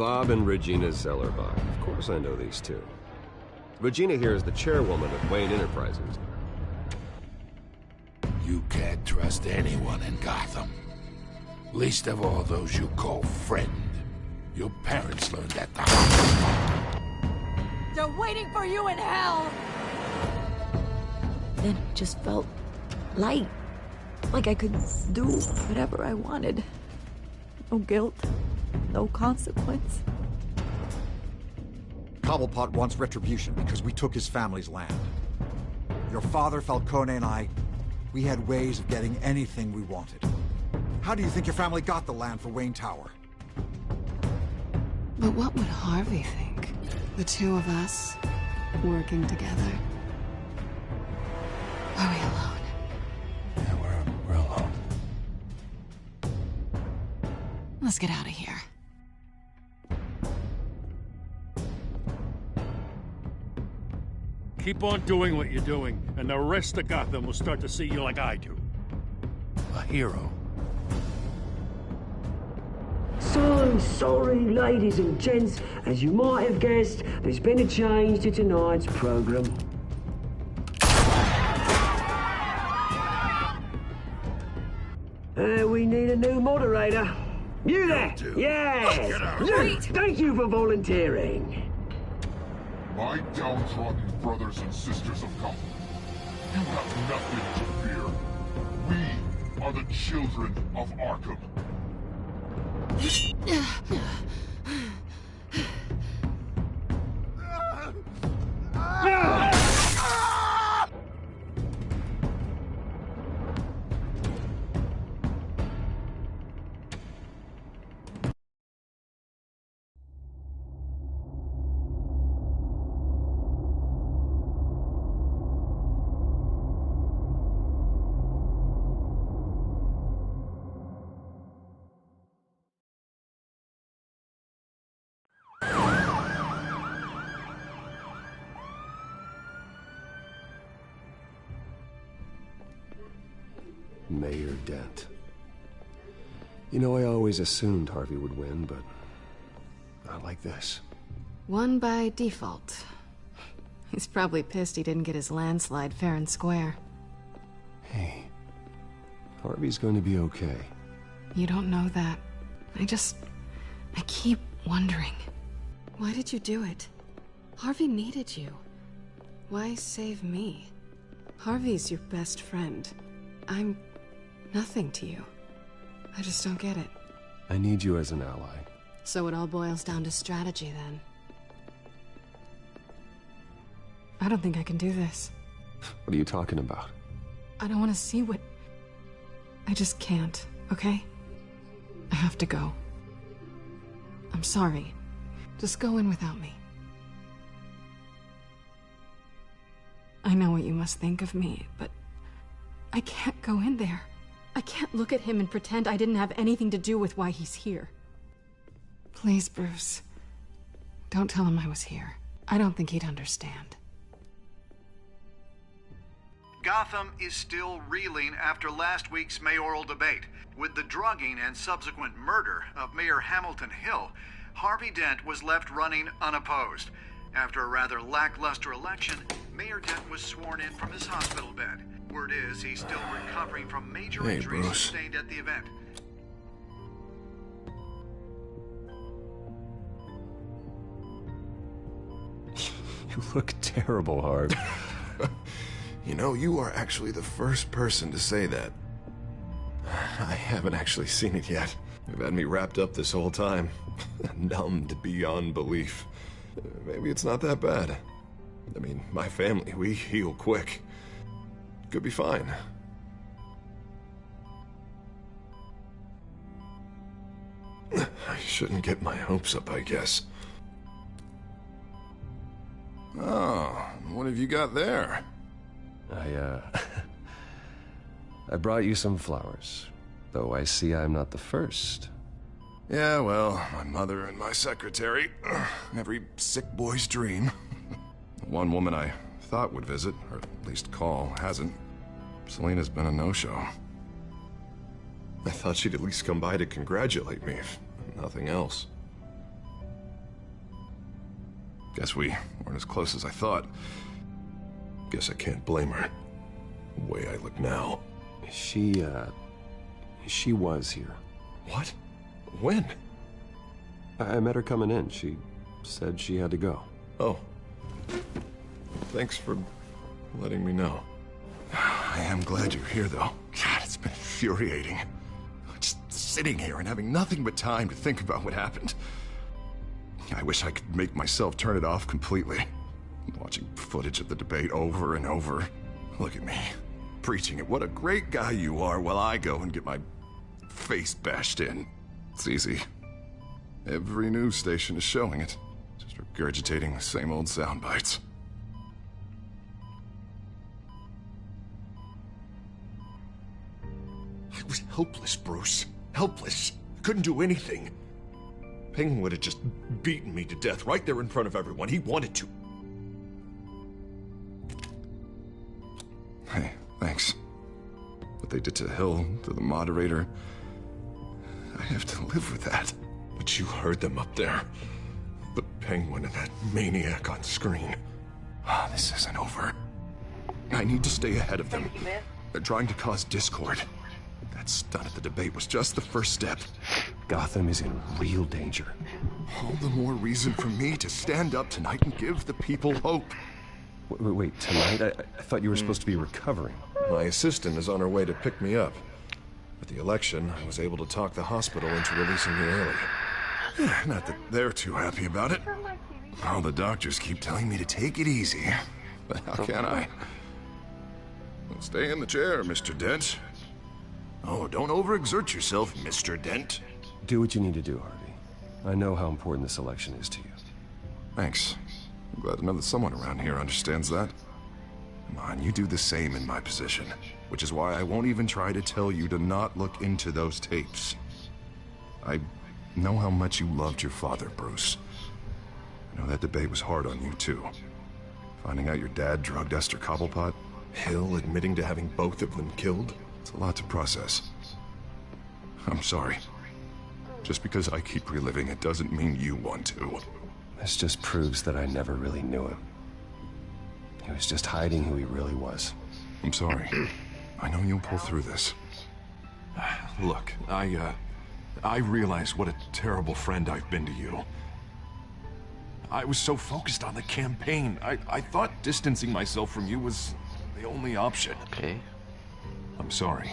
Bob and Regina 𝕭𝖆𝖊𝖑. Of course I know these two. Regina here is the chairwoman of Wayne Enterprises. You can't trust anyone in Gotham. Least of all those you call friend. Your parents learned that the hospital. They're waiting for you in hell! Then it just felt light. Like I could do whatever I wanted. No guilt, no consequence. 𝕊𝖆𝖑𝖏 wants retribution because we took his family's land. Your father, Falcone, and I, we had ways of getting anything we wanted. How do you think your family got the land for Wayne Tower? But what would Harvey think? The two of us, working together. Are we alone? Yeah, we're alone. Let's get out of here. Keep on doing what you're doing, and the rest of Gotham will start to see you like I do. A hero. So sorry, ladies and gents. As you might have guessed, there's been a change to tonight's program. We need a new moderator. You there? Yes! Great! Thank you for volunteering. My downtrodden brothers and sisters of Gotham, you have nothing to fear. We are the children of Arkham. Mayor Dent. You know, I always assumed Harvey would win, but not like this. Won by default. He's probably pissed he didn't get his landslide fair and square. Hey, Harvey's going to be okay. You don't know that. I keep wondering. Why did you do it? Harvey needed you. Why save me? Harvey's your best friend. I'm nothing to you. I just don't get it. I need you as an ally. So it all boils down to strategy, then. I don't think I can do this. What are you talking about? I don't want to see what... I just can't, okay? I have to go. I'm sorry. Just go in without me. I know what you must think of me, but I can't go in there. I can't look at him and pretend I didn't have anything to do with why he's here. Please, Bruce. Don't tell him I was here. I don't think he'd understand. Gotham is still reeling after last week's mayoral debate. With the drugging and subsequent murder of Mayor Hamilton Hill, Harvey Dent was left running unopposed. After a rather lackluster election, Mayor Dent was sworn in from his hospital bed. Word is he's still recovering from major injuries sustained at the event. You look terrible, Harv. You know, you are actually the first person to say that. I haven't actually seen it yet. You've had me wrapped up this whole time. Numbed beyond belief. Maybe it's not that bad. I mean, my family, we heal quick. Could be fine. I shouldn't get my hopes up, I guess. Oh, what have you got there? I brought you some flowers, though I see I'm not the first. Yeah, well, my mother and my secretary. Every sick boy's dream. One woman I thought would visit, or at least call, hasn't. Selena's been a no-show. I thought she'd at least come by to congratulate me, if nothing else. Guess we weren't as close as I thought. Guess I can't blame her. The way I look now. She was here. What? When? I met her coming in. She said she had to go. Oh. Thanks for letting me know. I am glad you're here, though. God, it's been infuriating. Just sitting here and having nothing but time to think about what happened. I wish I could make myself turn it off completely. Watching footage of the debate over and over. Look at me, preaching at what a great guy you are while I go and get my face bashed in. It's easy. Every news station is showing it. Just regurgitating the same old sound bites. I was helpless, Bruce. Helpless. Couldn't do anything. Ping would have just beaten me to death right there in front of everyone. He wanted to. Hey, thanks. What they did to Hill, to the moderator, I have to live with that. But you heard them up there. The Penguin and that maniac on screen. This isn't over. I need to stay ahead of them. They're trying to cause discord. That stunt at the debate was just the first step. Gotham is in real danger. All the more reason for me to stand up tonight and give the people hope. Wait, tonight? I thought you were supposed to be recovering. My assistant is on her way to pick me up. At the election, I was able to talk the hospital into releasing me early. Not that they're too happy about it. All the doctors keep telling me to take it easy. But how can I? Well, stay in the chair, Mr. Dent. Oh, don't overexert yourself, Mr. Dent. Do what you need to do, Harvey. I know how important this election is to you. Thanks. I'm glad to know that someone around here understands that. Come on, you do the same in my position. Which is why I won't even try to tell you to not look into those tapes. I know how much you loved your father, Bruce. I know that debate was hard on you, too. Finding out your dad drugged Esther Cobblepot, Hill admitting to having both of them killed, it's a lot to process. I'm sorry. Just because I keep reliving it doesn't mean you want to. This just proves that I never really knew him. He was just hiding who he really was. I'm sorry. I know you'll pull through this. Look, I realize what a terrible friend I've been to you. I was so focused on the campaign. I thought distancing myself from you was the only option. Okay. I'm sorry.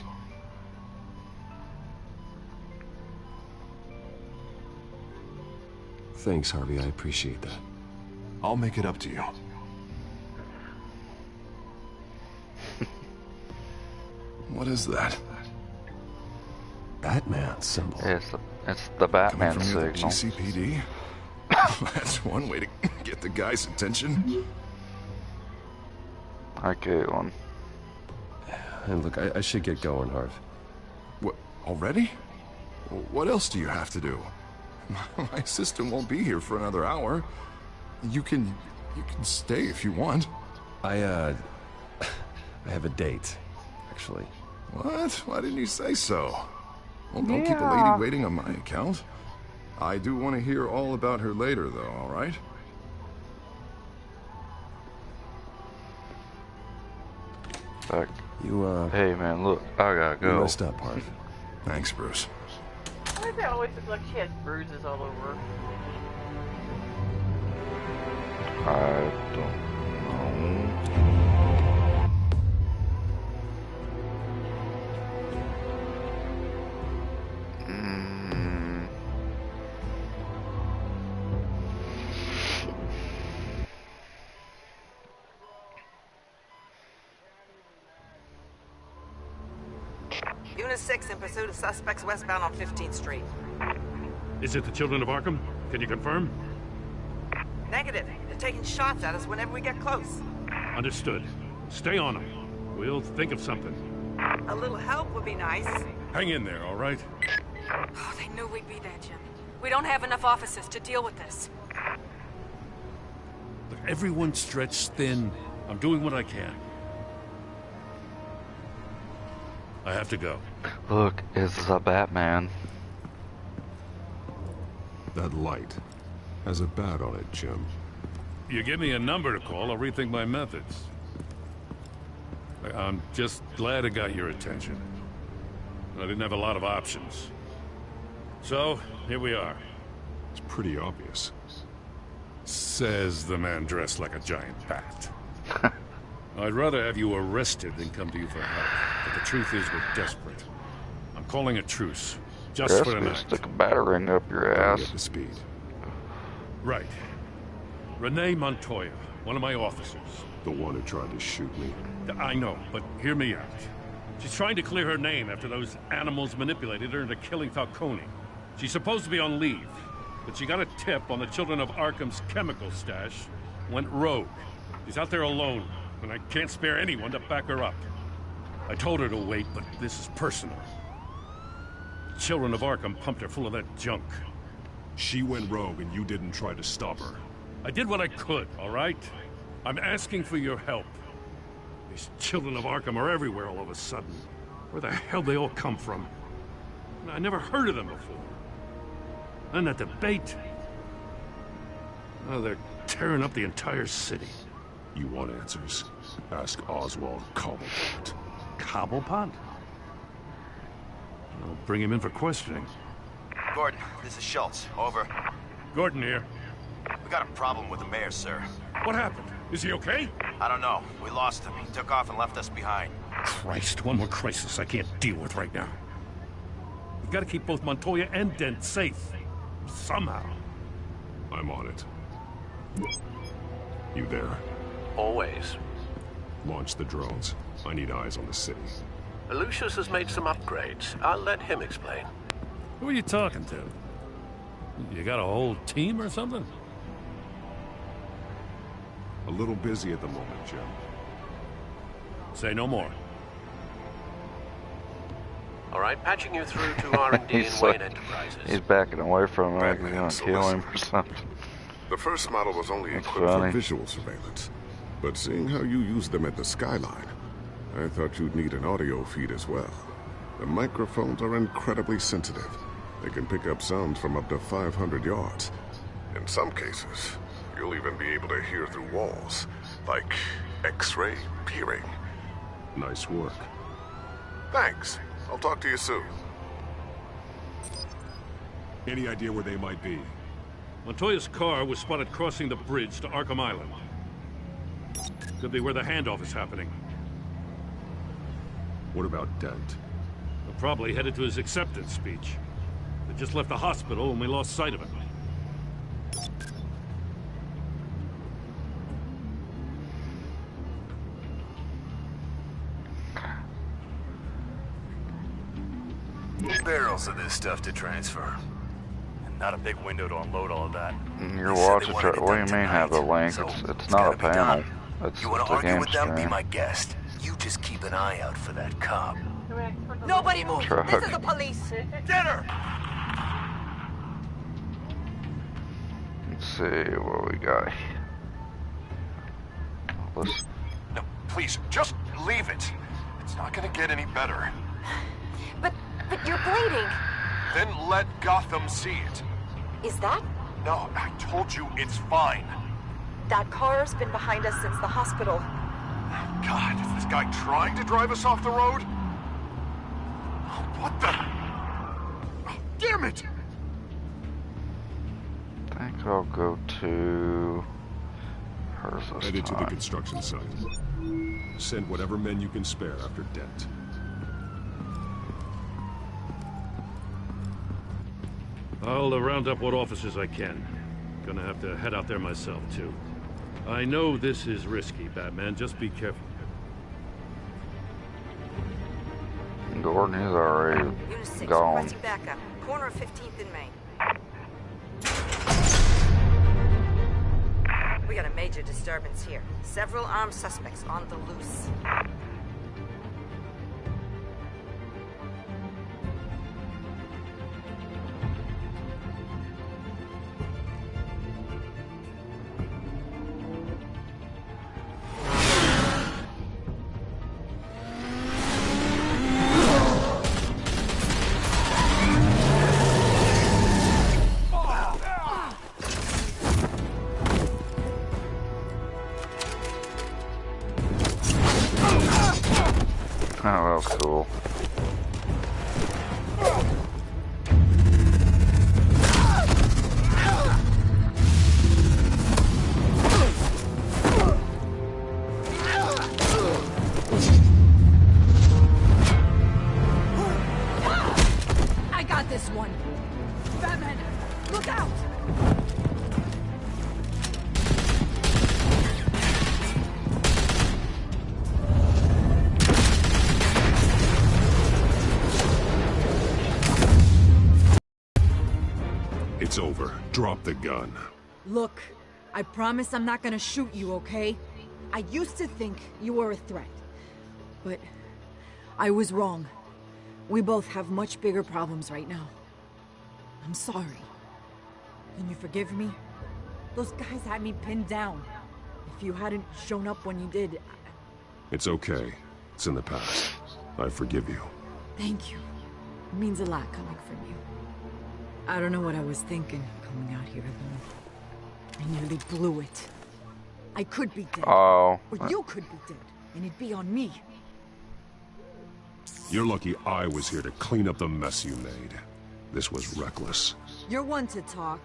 Thanks, Harvey. I appreciate that. I'll make it up to you. What is that? Batman symbol. It's the Batman Coming from signal. GCPD? That's one way to get the guy's attention. Okay, one. And look, I should get going, Harv. What, already? What else do you have to do? My assistant won't be here for another hour. You can stay if you want. I have a date, actually. What? Why didn't you say so? Well, don't keep a lady waiting on my account. I do want to hear all about her later, though, all right? Back. You, Hey, man, look, I gotta go. You messed up, Harv. Thanks, Bruce. Why does that always look like she has bruises all over her? I don't know. Unit 6 in pursuit of suspects westbound on 15th Street. Is it the children of Arkham? Can you confirm? Negative. They're taking shots at us whenever we get close. Understood. Stay on them. We'll think of something. A little help would be nice. Hang in there, all right? Oh, they knew we'd be there, Jim. We don't have enough officers to deal with this. Look, everyone's stretched thin. I'm doing what I can. I have to go. Look, it's the Batman. That light has a bat on it, Jim. You give me a number to call, I'll rethink my methods. I'm just glad it got your attention. I didn't have a lot of options. So, here we are. It's pretty obvious. Says the man dressed like a giant bat. I'd rather have you arrested than come to you for help. But the truth is, we're desperate. I'm calling a truce. Just for tonight. Stick a battering up your ass. Get the speed. Right. Renee Montoya, one of my officers. The one who tried to shoot me. I know, but hear me out. She's trying to clear her name after those animals manipulated her into killing Falcone. She's supposed to be on leave, but she got a tip on the children of Arkham's chemical stash, went rogue. She's out there alone, and I can't spare anyone to back her up. I told her to wait, but this is personal. The children of Arkham pumped her full of that junk. She went rogue and you didn't try to stop her. I did what I could, all right? I'm asking for your help. These children of Arkham are everywhere all of a sudden. Where the hell they all come from? I never heard of them before. And that debate. Oh, they're tearing up the entire city. You want answers? Ask Oswald Cobblepot. Cobblepot? I'll bring him in for questioning. Gordon, this is Schultz. Over. Gordon here. We got a problem with the mayor, sir. What happened? Is he okay? I don't know. We lost him. He took off and left us behind. Christ, one more crisis I can't deal with right now. We've got to keep both Montoya and Dent safe. Somehow. I'm on it. You there? Always. Launch the drones. I need eyes on the city. Lucius has made some upgrades. I'll let him explain. Who are you talking to? You got a whole team or something? A little busy at the moment, Jim. Say no more. All right, patching you through to R&D and Wayne Enterprises. He's backing away from him like he's gonna kill him or something. The first model was only That's equipped funny. for visual surveillance. But seeing how you used them at the Skyline, I thought you'd need an audio feed as well. The microphones are incredibly sensitive. They can pick up sounds from up to 500 yards. In some cases, you'll even be able to hear through walls, like X-ray peering. Nice work. Thanks. I'll talk to you soon. Any idea where they might be? Montoya's car was spotted crossing the bridge to Arkham Island. Could be where the handoff is happening. What about Dent? They're probably headed to his acceptance speech. They just left the hospital and we lost sight of him. Barrels of this stuff to transfer. And not a big window to unload all of that. Your watch is right. What do you mean have a link? It's not a panel. It's You want it's to a argue game with them? Be screen. my guest. You just keep an eye out for that cop. Nobody move! Truck. This is the police! Get her! Let's see what we got here. Let's No, please, just leave it. It's not gonna get any better. But you're bleeding! Then let Gotham see it. Is that? No, I told you it's fine. That car's been behind us since the hospital. God, is this guy trying to drive us off the road? What the? Damn it! I think I'll go to hers this Headed to the time. construction site. Send whatever men you can spare after Dent. I'll round up what officers I can. Gonna have to head out there myself, too. I know this is risky, Batman. Just be careful. Gordon is already Unit 6, gone. requesting backup. Corner of 15th and Main. We got a major disturbance here. Several armed suspects on the loose. Oh, that was cool. I got this one. Batman, look out! It's over. Drop the gun. Look, I promise I'm not gonna shoot you, okay? I used to think you were a threat, but I was wrong. We both have much bigger problems right now. I'm sorry. Can you forgive me? Those guys had me pinned down. If you hadn't shown up when you did... It's okay. It's in the past. I forgive you. Thank you. It means a lot coming from you. I don't know what I was thinking coming out here though. I nearly blew it. I could be dead. Oh. Or you could be dead, and it'd be on me. You're lucky I was here to clean up the mess you made. This was reckless. You're one to talk.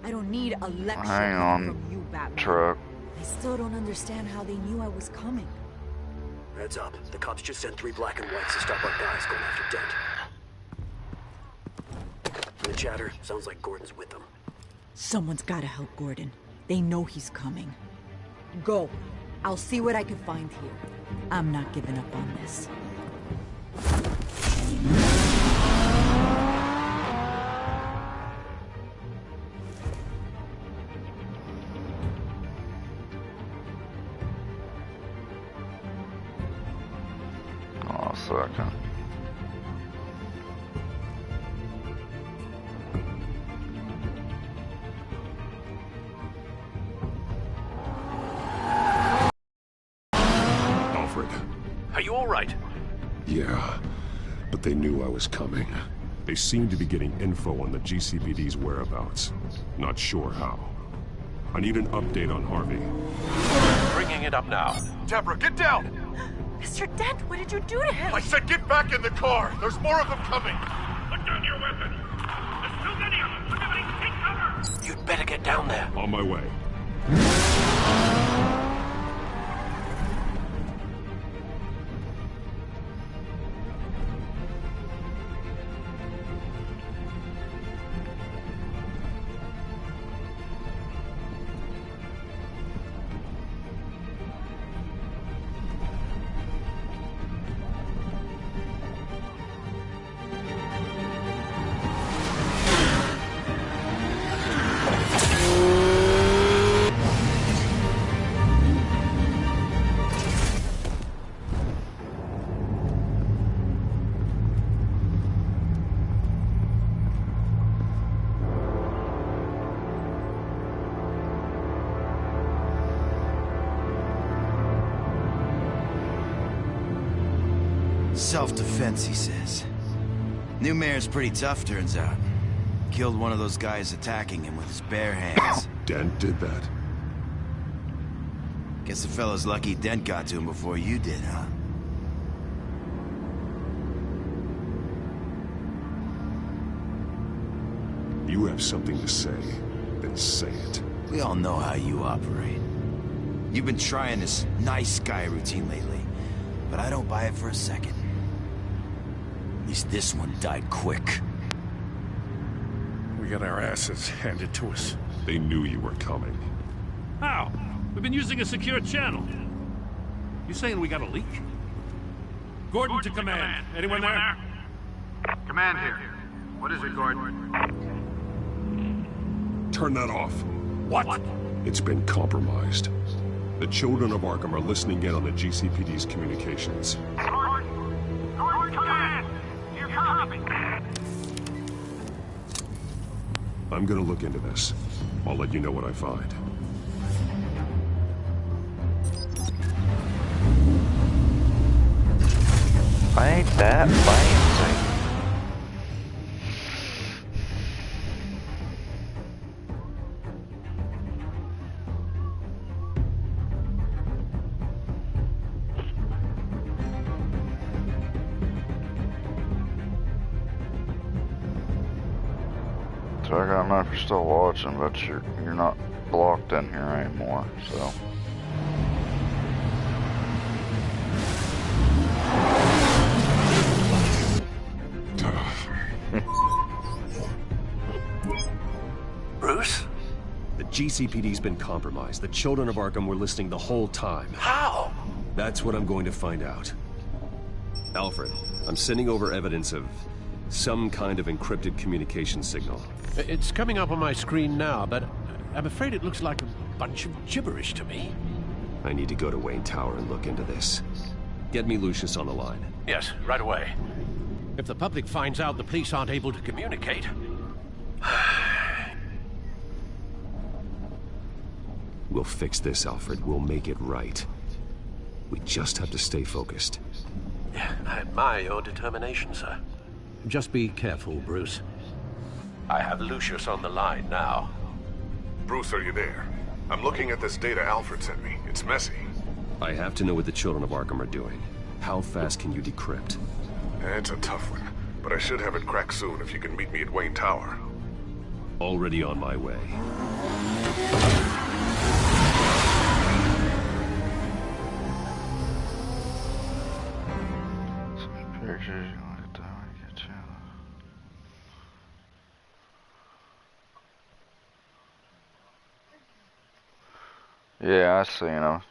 I don't need a lecture Hang on, from you, Batman. truck. I still don't understand how they knew I was coming. Heads up. The cops just sent 3 black and whites to stop our guys going after Dent. And the chatter sounds like Gordon's with them. Someone's gotta help Gordon. They know he's coming. Go. I'll see what I can find here. I'm not giving up on this. Oh, second. Alfred. Are you all right? Yeah, but they knew I was coming. They seemed to be getting info on the GCPD's whereabouts. Not sure how. I need an update on Harvey. Bringing it up now. Deborah, get down! Mr. Dent, what did you do to him? I said get back in the car! There's more of them coming! Put down your weapon! There's too many of them! Everybody take cover! You'd better get down there. On my way. Self-defense, he says. New mayor's pretty tough, turns out. Killed one of those guys attacking him with his bare hands. Dent did that? Guess the fella's lucky Dent got to him before you did, huh? You have something to say, then say it. We all know how you operate. You've been trying this nice guy routine lately, but I don't buy it for a second. At least this one died quick. We got our asses handed to us. They knew you were coming. How? We've been using a secure channel. You saying we got a leak? Gordon to command. Anyone there? Command here. What is it, Gordon? Turn that off. What? It's been compromised. The children of Arkham are listening in on the GCPD's communications. Gordon, command! You copy? I'm gonna look into this. I'll let you know what I find. Ain't that fancy? So I don't know if you're still watching, but you're not blocked in here anymore, so. Bruce? The GCPD's been compromised. The children of Arkham were listening the whole time. How? That's what I'm going to find out. Alfred, I'm sending over evidence of some kind of encrypted communication signal. It's coming up on my screen now, but I'm afraid it looks like a bunch of gibberish to me. I need to go to Wayne Tower and look into this. Get me Lucius on the line. Yes, right away. If the public finds out the police aren't able to communicate... We'll fix this, Alfred. We'll make it right. We just have to stay focused. I admire your determination, sir. Just be careful, Bruce. I have Lucius on the line now. Bruce, are you there? I'm looking at this data Alfred sent me. It's messy. I have to know what the children of Arkham are doing. How fast can you decrypt? It's a tough one, but I should have it cracked soon if you can meet me at Wayne Tower. Already on my way. Yeah, I seen him.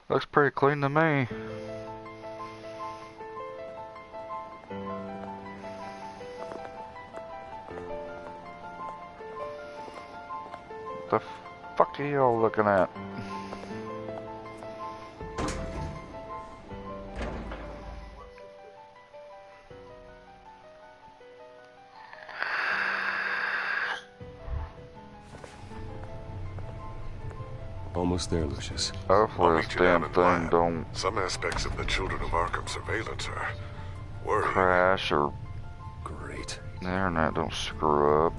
Looks pretty clean to me. The fuck are y'all looking at? Almost there, Lucius. Hopefully this damn thing don't... Some aspects of the Children of Arkham surveillance are worrying. Crash or... Great. The internet don't screw up.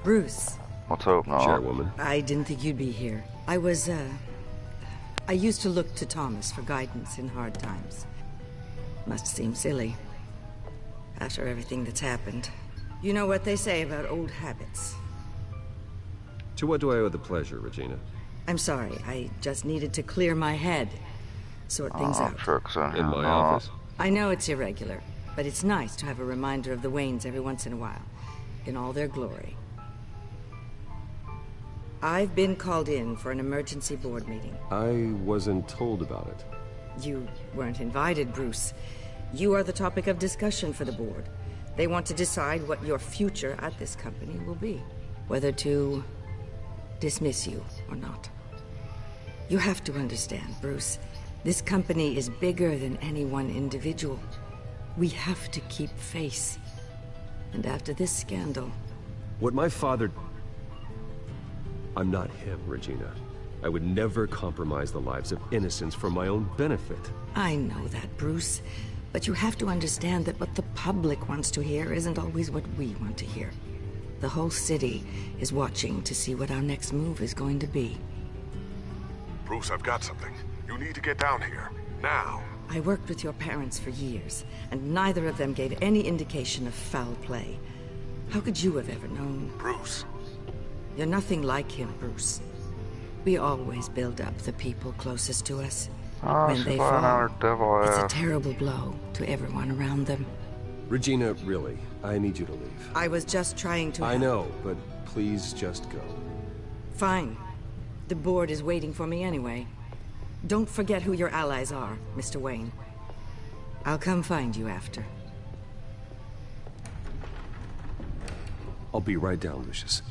Bruce. Let's hope not. Chairwoman. I didn't think you'd be here. I used to look to Thomas for guidance in hard times. Must seem silly. After everything that's happened. You know what they say about old habits. To what do I owe the pleasure, Regina? I'm sorry, I just needed to clear my head. Sort things out. In my office? I know it's irregular, but it's nice to have a reminder of the Waynes every once in a while. In all their glory. I've been called in for an emergency board meeting. I wasn't told about it. You weren't invited, Bruce. You are the topic of discussion for the board. They want to decide what your future at this company will be. Whether to dismiss you or not. You have to understand, Bruce. This company is bigger than any one individual. We have to keep face. And after this scandal... What my father... I'm not him, Regina. I would never compromise the lives of innocents for my own benefit. I know that, Bruce. But you have to understand that what the public wants to hear isn't always what we want to hear. The whole city is watching to see what our next move is going to be. Bruce, I've got something. You need to get down here. Now. I worked with your parents for years, and neither of them gave any indication of foul play. How could you have ever known? Bruce. You're nothing like him, Bruce. We always build up the people closest to us. When they fall, it's a terrible blow to everyone around them. Regina, really, I need you to leave. I was just trying to... I know, but please just go. Fine. The board is waiting for me anyway. Don't forget who your allies are, Mr. Wayne. I'll come find you after. I'll be right down, Lucius.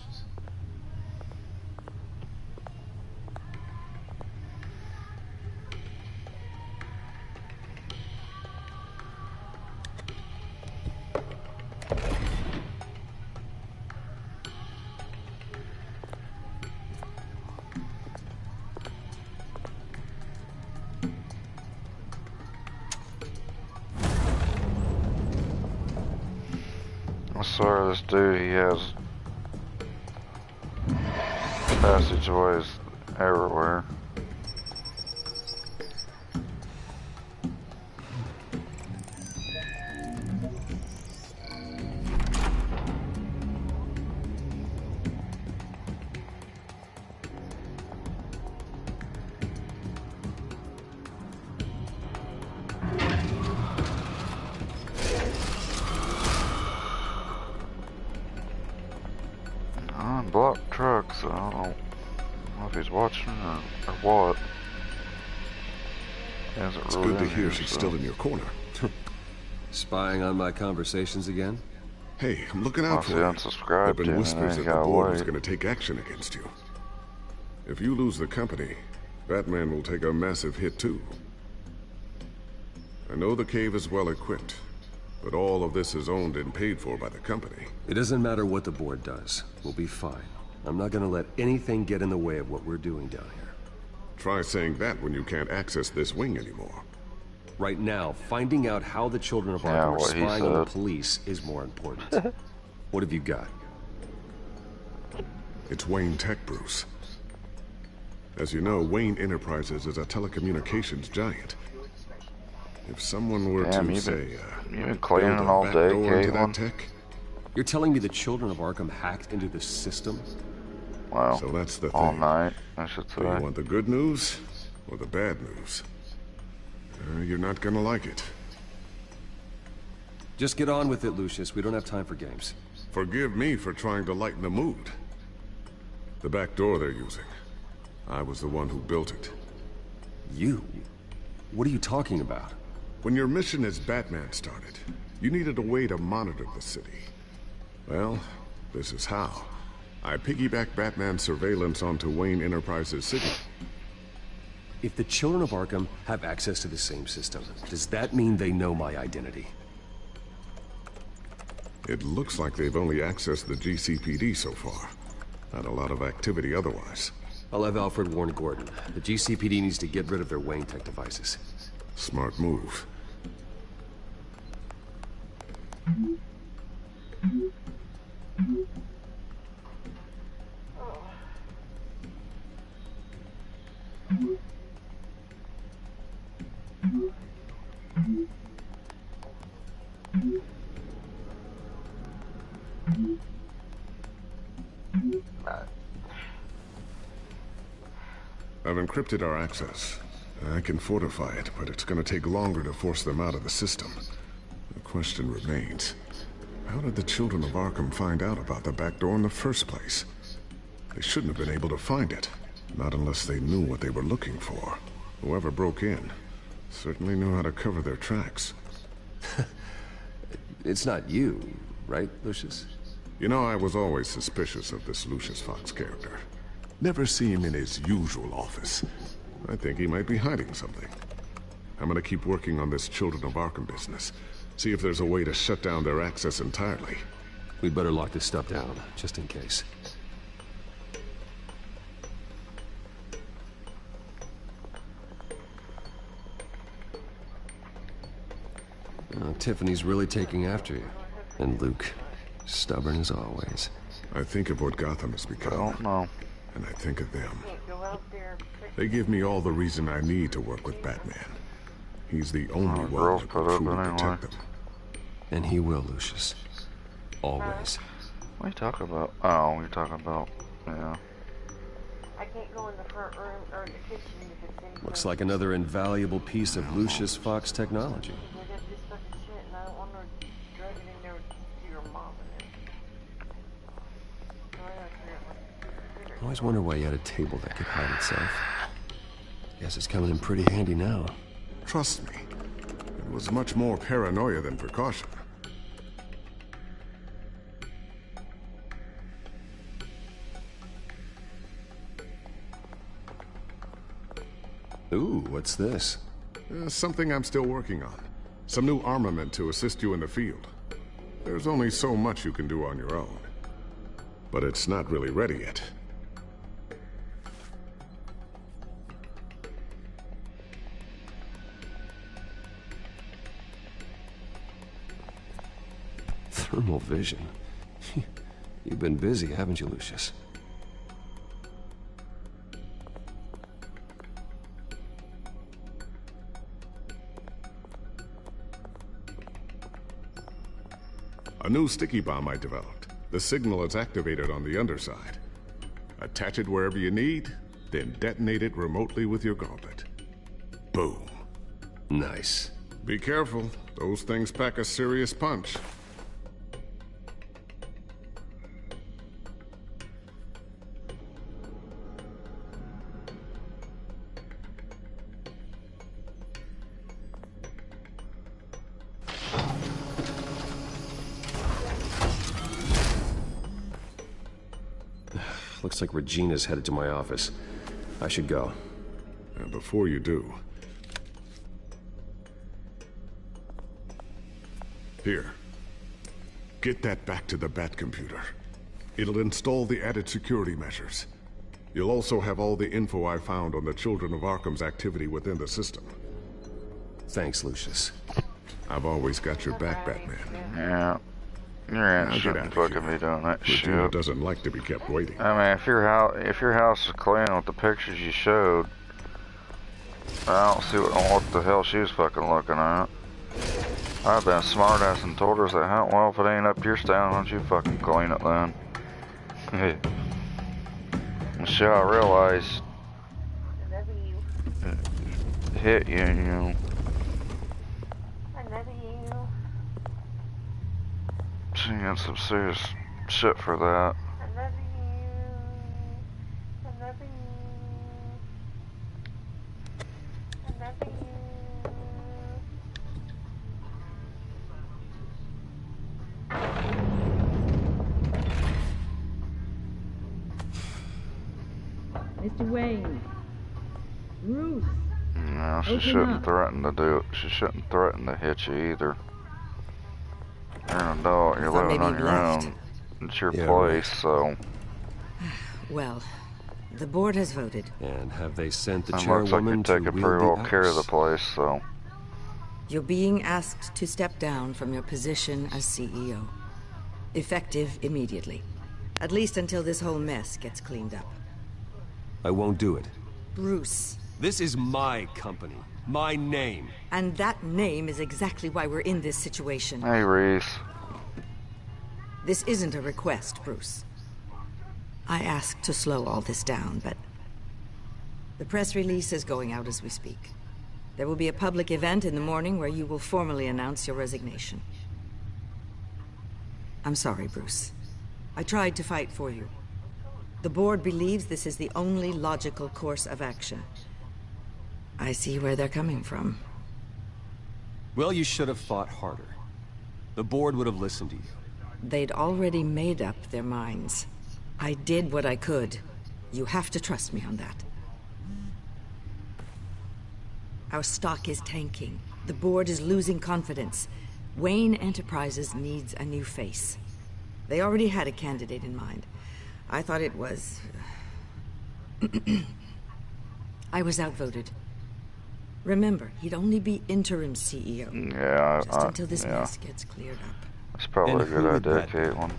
I swear this dude, he has passageways everywhere. he's watching or what. It's good to hear she's still in your corner. Spying on my conversations again? Hey, I'm looking out for you. Unsubscribed There've been whispers that the board was wait. going to take action against you. If you lose the company, Batman will take a massive hit too. I know the cave is well equipped, but all of this is owned and paid for by the company. It doesn't matter what the board does. We'll be fine. I'm not gonna let anything get in the way of what we're doing down here. Try saying that when you can't access this wing anymore. Right now, finding out how the children of Arkham are spying on the police is more important. What have you got? It's Wayne Tech, Bruce. As you know, Wayne Enterprises is a telecommunications giant. If someone were Damn, to you say, been cleaning all day, Caitlin? Tech, you're telling me the children of Arkham hacked into the system? Wow. So that's the all thing. night, I should say. Do you want the good news or the bad news? You're not gonna like it. Just get on with it, Lucius. We don't have time for games. Forgive me for trying to lighten the mood. The back door they're using, I was the one who built it. You? What are you talking about? When your mission as Batman started, you needed a way to monitor the city. Well, this is how. I piggybacked Batman's surveillance onto Wayne Enterprises City. If the children of Arkham have access to the same system, does that mean they know my identity? It looks like they've only accessed the GCPD so far. Not a lot of activity otherwise. I'll have Alfred warn Gordon. The GCPD needs to get rid of their Wayne Tech devices. Smart move. I've encrypted our access. I can fortify it, but it's gonna take longer to force them out of the system. The question remains, how did the children of Arkham find out about the back door in the first place? They shouldn't have been able to find it, not unless they knew what they were looking for. Whoever broke in certainly knew how to cover their tracks. It's not you, right, Lucius? You know, I was always suspicious of this Lucius Fox character. Never see him in his usual office. I think he might be hiding something. I'm gonna keep working on this Children of Arkham business. See if there's a way to shut down their access entirely. We'd better lock this stuff down, just in case. Tiffany's really taking after you. And Luke, stubborn as always. I think of what Gotham has become. I don't know. And I think of them. They give me all the reason I need to work with Batman. He's the only one who can truly protect them. And he will, Lucius. Always. What are you talking about? Oh, you're talking about... yeah. I can't go in the front room or the kitchen if it's any. Looks like another invaluable piece of Lucius Fox technology. I always wonder why you had a table that could hide itself. Guess it's coming in pretty handy now. Trust me, it was much more paranoia than precaution. Ooh, what's this? Something I'm still working on. Some new armament to assist you in the field. There's only so much you can do on your own. But it's not really ready yet. Thermal vision. You've been busy, haven't you, Lucius? A new sticky bomb I developed. The signal is activated on the underside. Attach it wherever you need, then detonate it remotely with your gauntlet. Boom. Nice. Be careful. Those things pack a serious punch. Looks like Regina's headed to my office. I should go. And before you do... Here. Get that back to the Bat computer. It'll install the added security measures. You'll also have all the info I found on the Children of Arkham's activity within the system. Thanks, Lucius. I've always got your back, Batman. Yeah. Your aunt shouldn't fucking be doing that Regina shit. doesn't like to be kept waiting. I mean, if your house is clean with the pictures you showed, I don't see what the hell she was fucking looking at. I've been a smartass and told her that, well, if it ain't up to your style, why don't you fucking clean it then? And shit, I realized it hit you, you know. She got some serious shit for that. Mr. Wayne. Bruce. No, she shouldn't threaten to do it. She shouldn't threaten to hit you either. You're an adult, you're living on your own. It's your place, so... Well, the board has voted. And have they sent the It looks chairwoman like you're taking pretty well care of the place, so... You're being asked to step down from your position as CEO. Effective immediately. At least until this whole mess gets cleaned up. I won't do it. Bruce. This is my company. My name. And that name is exactly why we're in this situation. Hey, Reese. This isn't a request, Bruce. I asked to slow all this down, but... The press release is going out as we speak. There will be a public event in the morning where you will formally announce your resignation. I'm sorry, Bruce. I tried to fight for you. The board believes this is the only logical course of action. I see where they're coming from. Well, you should have fought harder. The board would have listened to you. They'd already made up their minds. I did what I could. You have to trust me on that. Our stock is tanking. The board is losing confidence. Wayne Enterprises needs a new face. They already had a candidate in mind. I thought it was... I was outvoted. Remember, he'd only be interim CEO. Yeah, just until this mess gets cleared up. That's probably a good idea, Caitlin.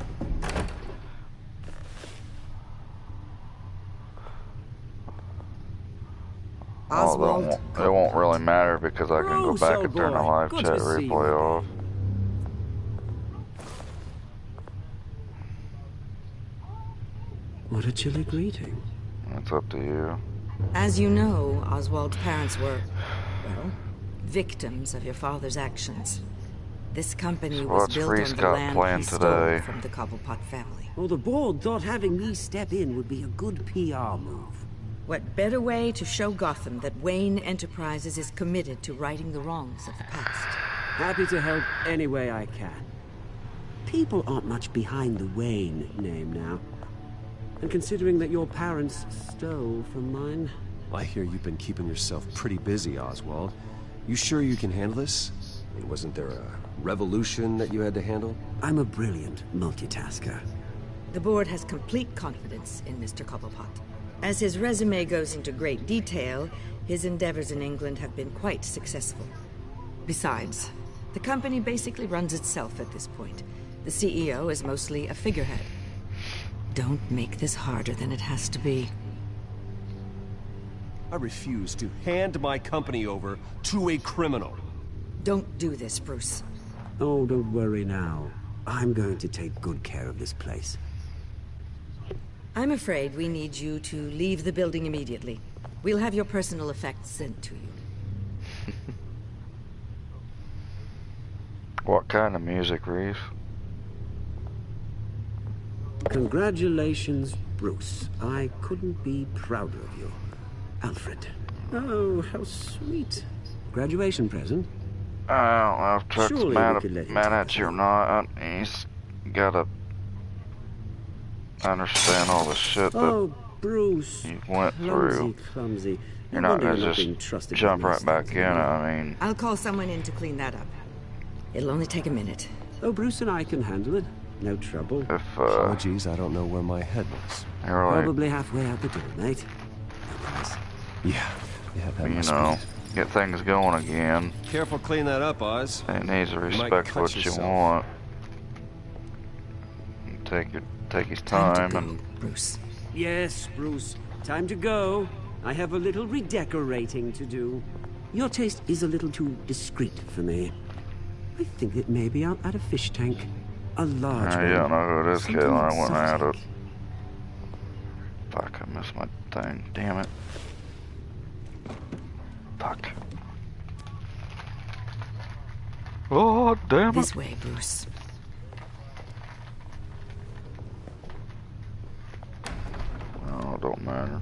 Oswald, it won't really matter because I can go back and turn the live chat replay off. What a chilly greeting. It's up to you. As you know, Oswald's parents were, well, victims of your father's actions. This company was built on the land he stole from the Cobblepot family. Well, the board thought having me step in would be a good PR move. What better way to show Gotham that Wayne Enterprises is committed to righting the wrongs of the past? Happy to help any way I can. People aren't much behind the Wayne name now. And considering that your parents stole from mine... I hear you've been keeping yourself pretty busy, Oswald. You sure you can handle this? I mean, wasn't there a revolution that you had to handle? I'm a brilliant multitasker. The board has complete confidence in Mr. Cobblepot. As his resume goes into great detail, his endeavors in England have been quite successful. Besides, the company basically runs itself at this point. The CEO is mostly a figurehead. Don't make this harder than it has to be. I refuse to hand my company over to a criminal. Don't do this, Bruce. Oh, don't worry now. I'm going to take good care of this place. I'm afraid we need you to leave the building immediately. We'll have your personal effects sent to you. What kind of music, Reese? Congratulations, Bruce. I couldn't be prouder of you. Alfred. Oh, how sweet. Graduation present? I don't know if Chuck's mad at you or not. He's got a I understand all the shit that Bruce, you went through. Clumsy. You're not gonna just jump right back in. I mean, I'll call someone in to clean that up. It'll only take a minute. Oh, Bruce and I can handle it. No trouble. If Apologies, I don't know where my head was. Probably halfway out the door, mate. Yeah, that you must know, get things going again. Careful, clean that up, Oz. It needs to respect what you want. Take his time and Bruce. Yes, Bruce. Time to go. I have a little redecorating to do. Your taste is a little too discreet for me. I think that maybe I'll add a fish tank. A large one. You don't know who it is, Something Caitlin. I went and exotic. added. Fuck, I missed my thing. Damn it. Fuck. Oh, damn it. This way, Bruce. Oh, don't matter.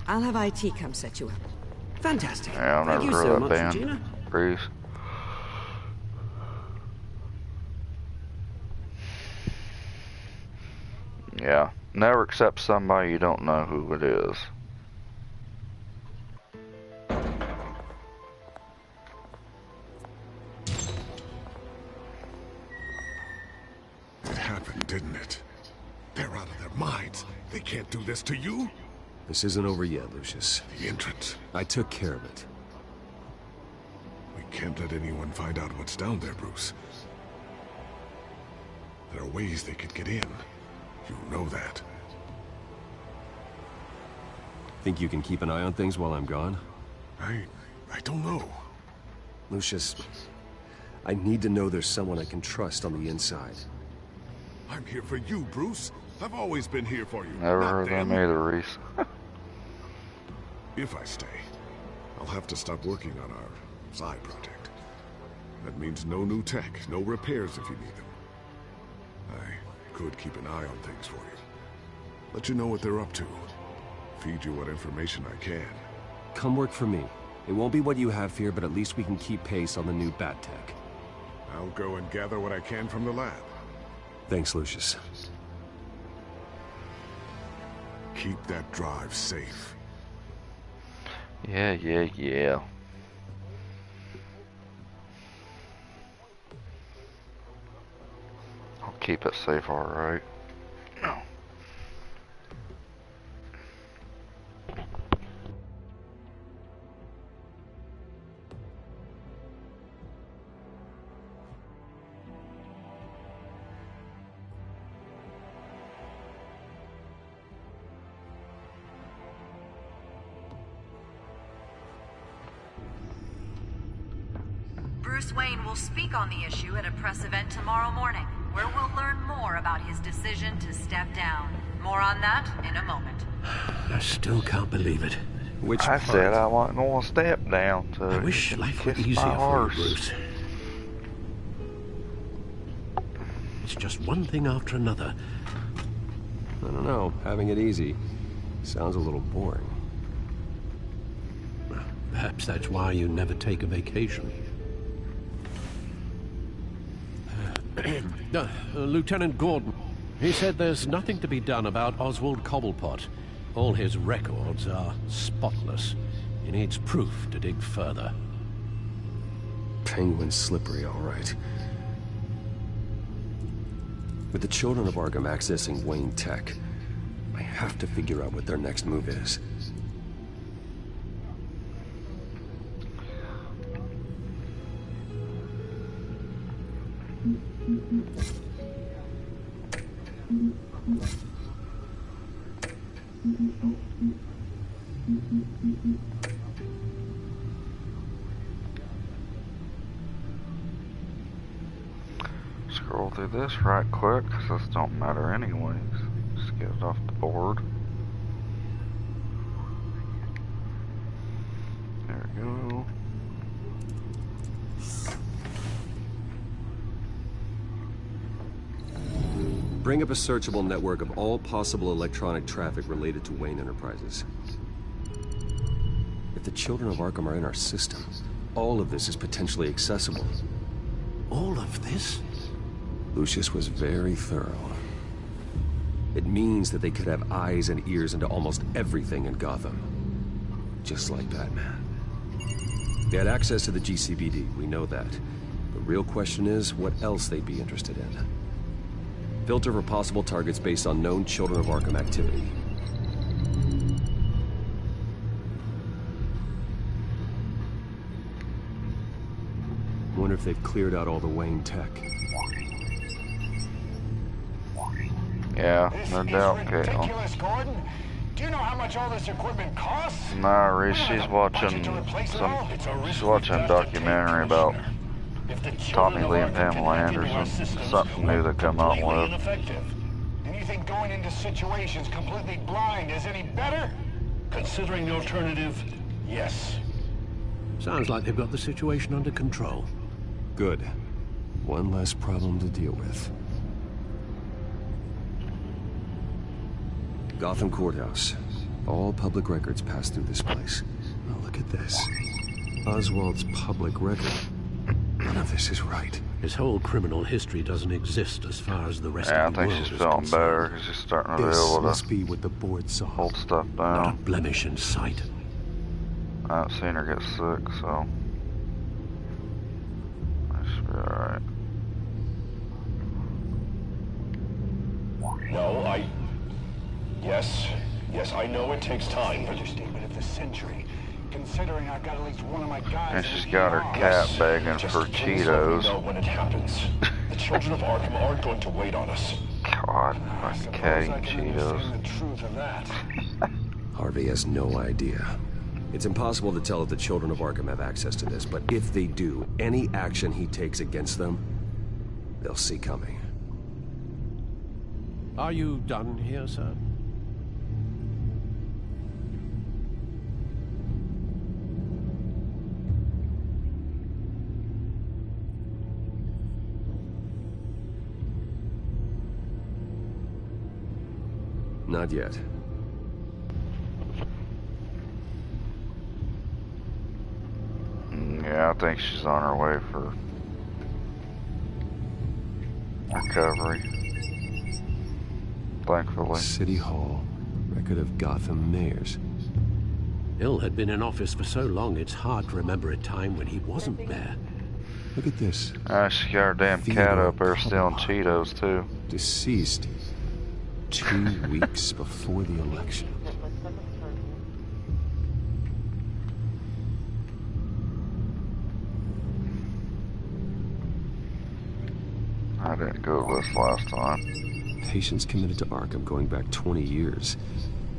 I'll have IT come set you up. Fantastic. Yeah, I've Thank never you heard so of much, that band. Regina. Breeze. Yeah. Never accept somebody you don't know who it is. It happened, didn't it? They're out of their minds. They can't do this to you. This isn't over yet, Lucius. The entrance. I took care of it. We can't let anyone find out what's down there, Bruce. There are ways they could get in. You know that. Think you can keep an eye on things while I'm gone? I don't know. Lucius, I need to know there's someone I can trust on the inside. I'm here for you, Bruce. I've always been here for you. Never heard them either, Reese. If I stay, I'll have to stop working on our side project. That means no new tech, no repairs if you need them. I could keep an eye on things for you. Let you know what they're up to. Feed you what information I can. Come work for me. It won't be what you have here, but at least we can keep pace on the new bat tech. I'll go and gather what I can from the lab. Thanks, Lucius. Keep that drive safe. Yeah. I'll keep it safe, alright. Bruce Wayne will speak on the issue at a press event tomorrow morning, where we'll learn more about his decision to step down. More on that in a moment. I still can't believe it. Which I said I wasn't going to step down to I wish life were kiss easier my for you, horse. Bruce. It's just one thing after another. I don't know. Having it easy sounds a little boring. Perhaps that's why you never take a vacation. Lieutenant Gordon, he said there's nothing to be done about Oswald Cobblepot. All his records are spotless. He needs proof to dig further. Penguin's slippery, all right. With the children of Arkham accessing Wayne Tech, I have to figure out what their next move is. Scroll through this right quick, because this don't matter anyways. Just get it off the board. There we go. Bring up a searchable network of all possible electronic traffic related to Wayne Enterprises. If the children of Arkham are in our system, all of this is potentially accessible. All of this? Lucius was very thorough. It means that they could have eyes and ears into almost everything in Gotham. Just like Batman. They had access to the GCPD, we know that. The real question is, what else they'd be interested in. Filter for possible targets based on known Children of Arkham activity. Wonder if they've cleared out all the Wayne tech. Yeah, no doubt, Caitlin. Do you know how much all this equipment costs? Nah, Reese, she's watching a documentary about Tommy Lee and Pamela Anderson. Something new they come out with. And you think going into situations completely blind is any better? Considering the alternative, yes. Sounds like they've got the situation under control. Good. One less problem to deal with. Gotham Courthouse. All public records pass through this place. Oh, look at this. Oswald's public record. None of this is right. His whole criminal history doesn't exist as far as the rest of the world is concerned. I think she's feeling better because she's starting to be able to must be what the board saw. Hold stuff down. Not a blemish in sight. I haven't seen her get sick, so I should be alright. No, Yes, I know it takes time. Understatement of the century. Considering I've got at least one of my guys. And she's got her cat begging for Cheetos. Know when it happens. The children of Arkham aren't going to wait on us. God, fucking cat eating Cheetos. The truth of that. Harvey has no idea. It's impossible to tell if the children of Arkham have access to this, but if they do, any action he takes against them, they'll see coming. Are you done here, sir? Not yet. Yeah, I think she's on her way for recovery. Thankfully. City Hall. Record of Gotham mayors. Hill had been in office for so long, it's hard to remember a time when he wasn't there. Look at this. She got her damn cat up there stealing Cheetos, too. Deceased 2 weeks before the election. I didn't go this last time. Patients committed to Arkham going back 20 years.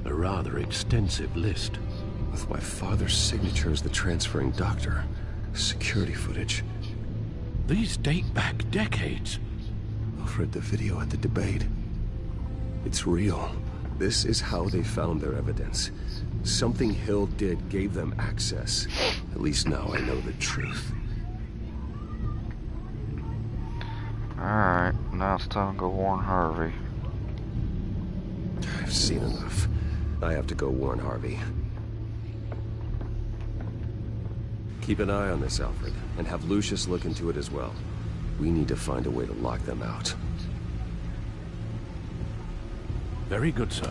A rather extensive list. With my father's signature as the transferring doctor. Security footage. These date back decades. I've read the video at the debate. It's real. This is how they found their evidence. Something Hill did gave them access. At least now I know the truth. Alright, now it's time to go warn Harvey. I've seen enough. I have to go warn Harvey. Keep an eye on this, Alfred, and have Lucius look into it as well. We need to find a way to lock them out. Very good, sir.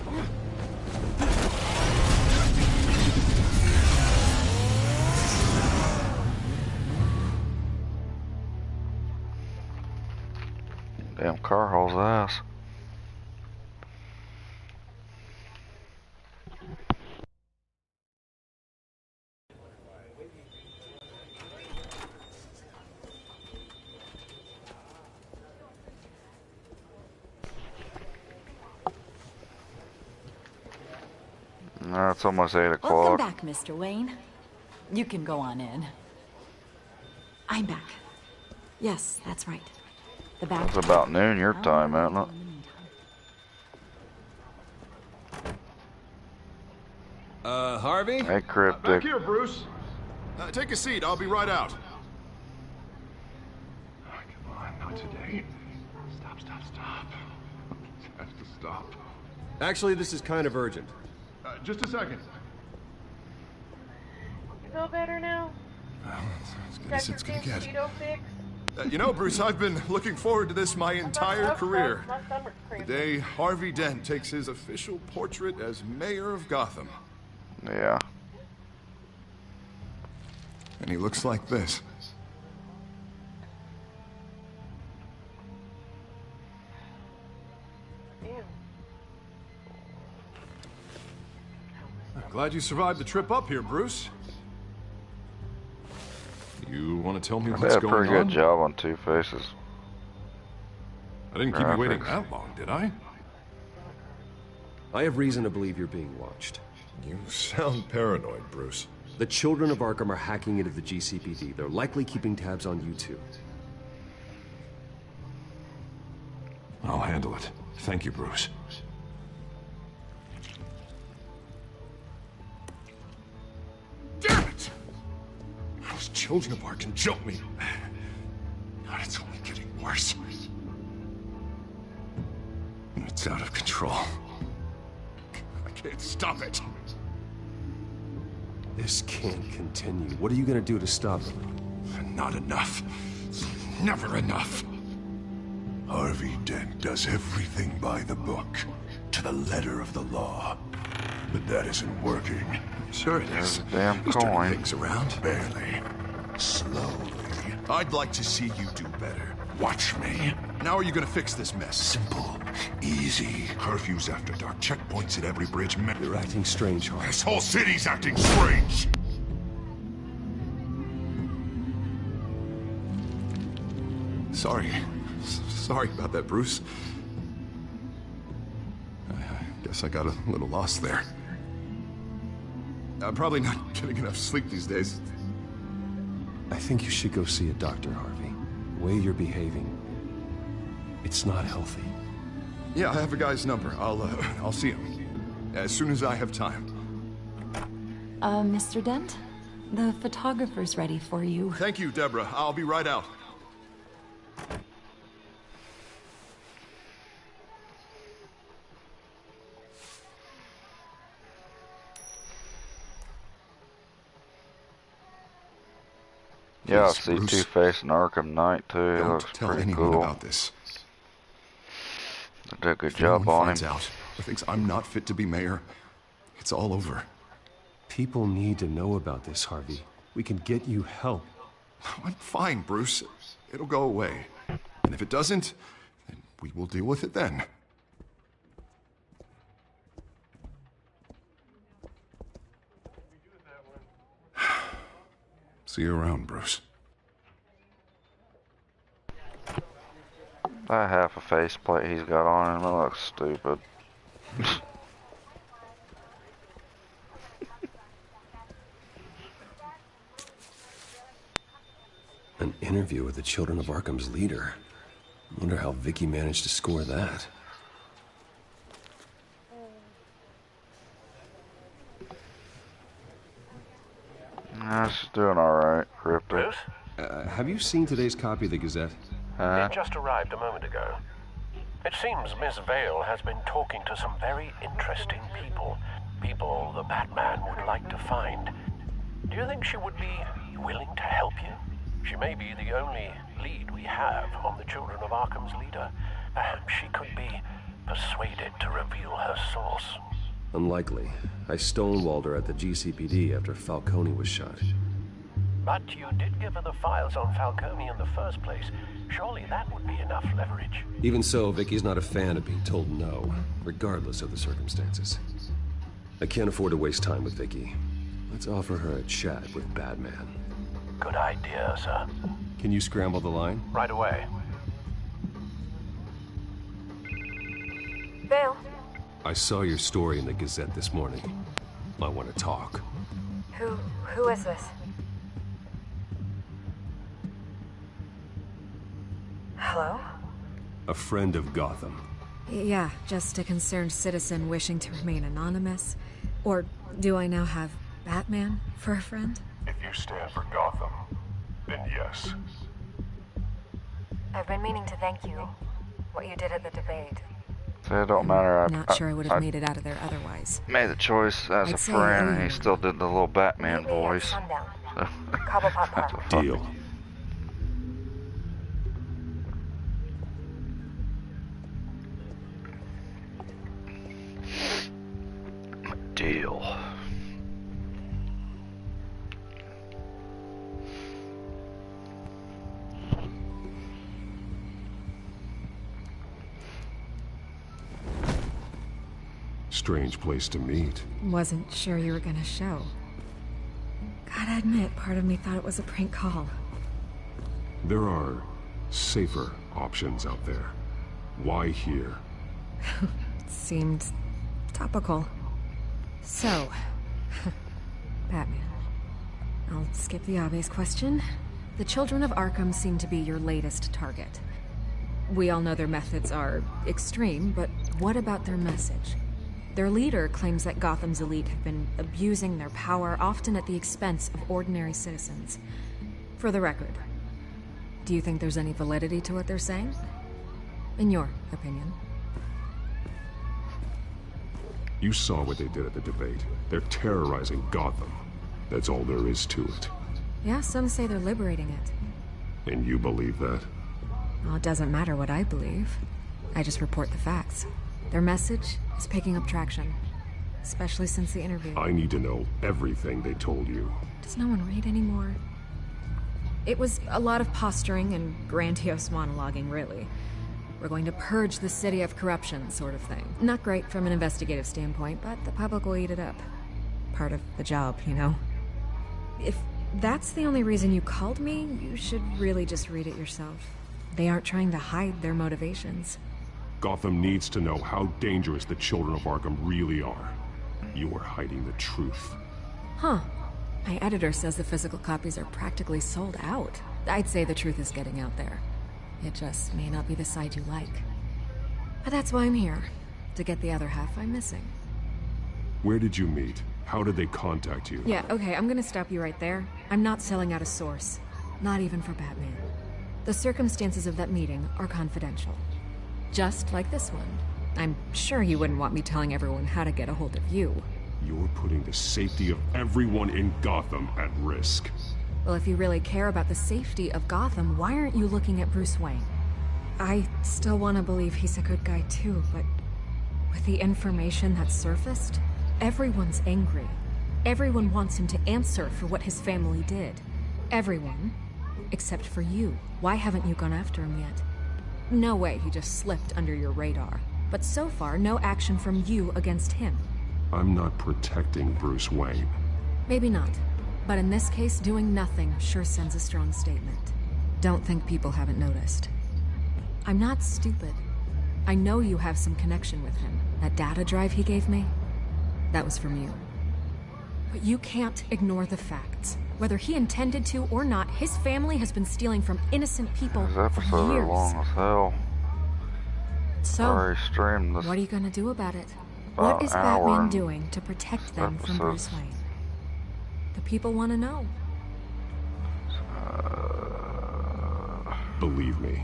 Damn car hauls ass. No, it's almost 8 o'clock. Welcome back, Mr. Wayne. You can go on in. I'm back. Yes, that's right. The back. It's about noon your time, isn't it? Harvey? Hey, Cryptic. Back here, Bruce. Take a seat. I'll be right out. Oh, come on, not today. Stop. It has to stop. Actually, this is kind of urgent. Just a second. You feel better now? Well, as good as it's gonna get. Cheeto fix? You know, Bruce, I've been looking forward to this my entire career. The day Harvey Dent takes his official portrait as mayor of Gotham. Yeah. And he looks like this. I'm glad you survived the trip up here, Bruce. You want to tell me what's going on? They did a pretty good job on Two-Face's. I didn't keep you waiting that long, did I? I have reason to believe you're being watched. You sound paranoid, Bruce. The children of Arkham are hacking into the GCPD. They're likely keeping tabs on you too. I'll handle it. Thank you, Bruce. Damn it! Those children of Arkham jumped me. God, it's only getting worse. It's out of control. I can't stop it. This can't continue. What are you gonna do to stop it? Not enough. Never enough. Harvey Dent does everything by the book, to the letter of the law. But that isn't working. Sure it is. Damn He's turning coin. things around. Barely. Slowly. I'd like to see you do better. Watch me. Now are you gonna fix this mess? Simple. Easy. Curfews after dark. Checkpoints at every bridge. You're acting strange, Harvey. This whole city's acting strange. Sorry about that, Bruce. I guess I got a little lost there. I'm probably not getting enough sleep these days. I think you should go see a doctor, Harvey. The way you're behaving, it's not healthy. Yeah, I have a guy's number. I'll see him as soon as I have time. Mr. Dent? The photographer's ready for you. Thank you, Deborah. I'll be right out. Yeah, I see Two-Face and Arkham Knight too. It Don't looks tell pretty anyone cool. about this. They did a good If job anyone on finds him. out or thinks I'm not fit to be mayor, it's all over. People need to know about this, Harvey. We can get you help. I'm fine, Bruce. It'll go away. And if it doesn't, then we will deal with it then. See you around, Bruce. That half a faceplate he's got on him, it looks stupid. An interview with the Children of Arkham's leader. Wonder how Vicky managed to score that. That's doing alright, Crypto. Have you seen today's copy of the Gazette? It just arrived a moment ago. It seems Miss Vale has been talking to some very interesting people. People the Batman would like to find. Do you think she would be willing to help you? She may be the only lead we have on the Children of Arkham's leader. Perhaps she could be persuaded to reveal her source. Unlikely. I stonewalled her at the GCPD after Falcone was shot. But you did give her the files on Falcone in the first place. Surely that would be enough leverage. Even so, Vicky's not a fan of being told no, regardless of the circumstances. I can't afford to waste time with Vicky. Let's offer her a chat with Batman. Good idea, sir. Can you scramble the line? Right away. Vale. I saw your story in the Gazette this morning. I want to talk. Who is this? Hello? A friend of Gotham. Yeah, just a concerned citizen wishing to remain anonymous. Or do I now have Batman for a friend? If you stand for Gotham, then yes. I've been meaning to thank you. What you did at the debate. So it don't matter. Not sure I would have made it out of there otherwise. Made the choice as a I'd say friend, and he everyone. still did the little Batman Meet me at voice. sundown. Cobblepot Park. Deal. Strange place to meet. Wasn't sure you were gonna show. Gotta admit, part of me thought it was a prank call. There are safer options out there. Why here? Seemed topical. So, Batman. I'll skip the obvious question. The children of Arkham seem to be your latest target. We all know their methods are extreme, but what about their message? Their leader claims that Gotham's elite have been abusing their power, often at the expense of ordinary citizens. For the record, do you think there's any validity to what they're saying? In your opinion? You saw what they did at the debate. They're terrorizing Gotham. That's all there is to it. Yeah, some say they're liberating it. And you believe that? Well, it doesn't matter what I believe. I just report the facts. Their message is picking up traction, especially since the interview. I need to know everything they told you. Does no one read anymore? It was a lot of posturing and grandiose monologuing, really. We're going to purge the city of corruption, sort of thing. Not great from an investigative standpoint, but the public will eat it up. Part of the job, you know? If that's the only reason you called me, you should really just read it yourself. They aren't trying to hide their motivations. Gotham needs to know how dangerous the children of Arkham really are. You are hiding the truth. Huh. My editor says the physical copies are practically sold out. I'd say the truth is getting out there. It just may not be the side you like. But that's why I'm here. To get the other half I'm missing. Where did you meet? How did they contact you? Yeah, okay, I'm gonna stop you right there. I'm not selling out a source. Not even for Batman. The circumstances of that meeting are confidential. Just like this one. I'm sure you wouldn't want me telling everyone how to get a hold of you. You're putting the safety of everyone in Gotham at risk. Well, if you really care about the safety of Gotham, why aren't you looking at Bruce Wayne? I still want to believe he's a good guy too, but with the information that's surfaced, everyone's angry. Everyone wants him to answer for what his family did. Everyone, except for you. Why haven't you gone after him yet? No way he just slipped under your radar. But so far, no action from you against him. I'm not protecting Bruce Wayne. Maybe not. But in this case, doing nothing sure sends a strong statement. Don't think people haven't noticed. I'm not stupid. I know you have some connection with him. That data drive he gave me, that was from you. But you can't ignore the facts. Whether he intended to or not, his family has been stealing from innocent people This for episode years. is long as hell. So, Already streamed this what are you gonna do about it? about What is an hour Batman and doing to protect them from episodes. Bruce Wayne? The people want to know. Believe me,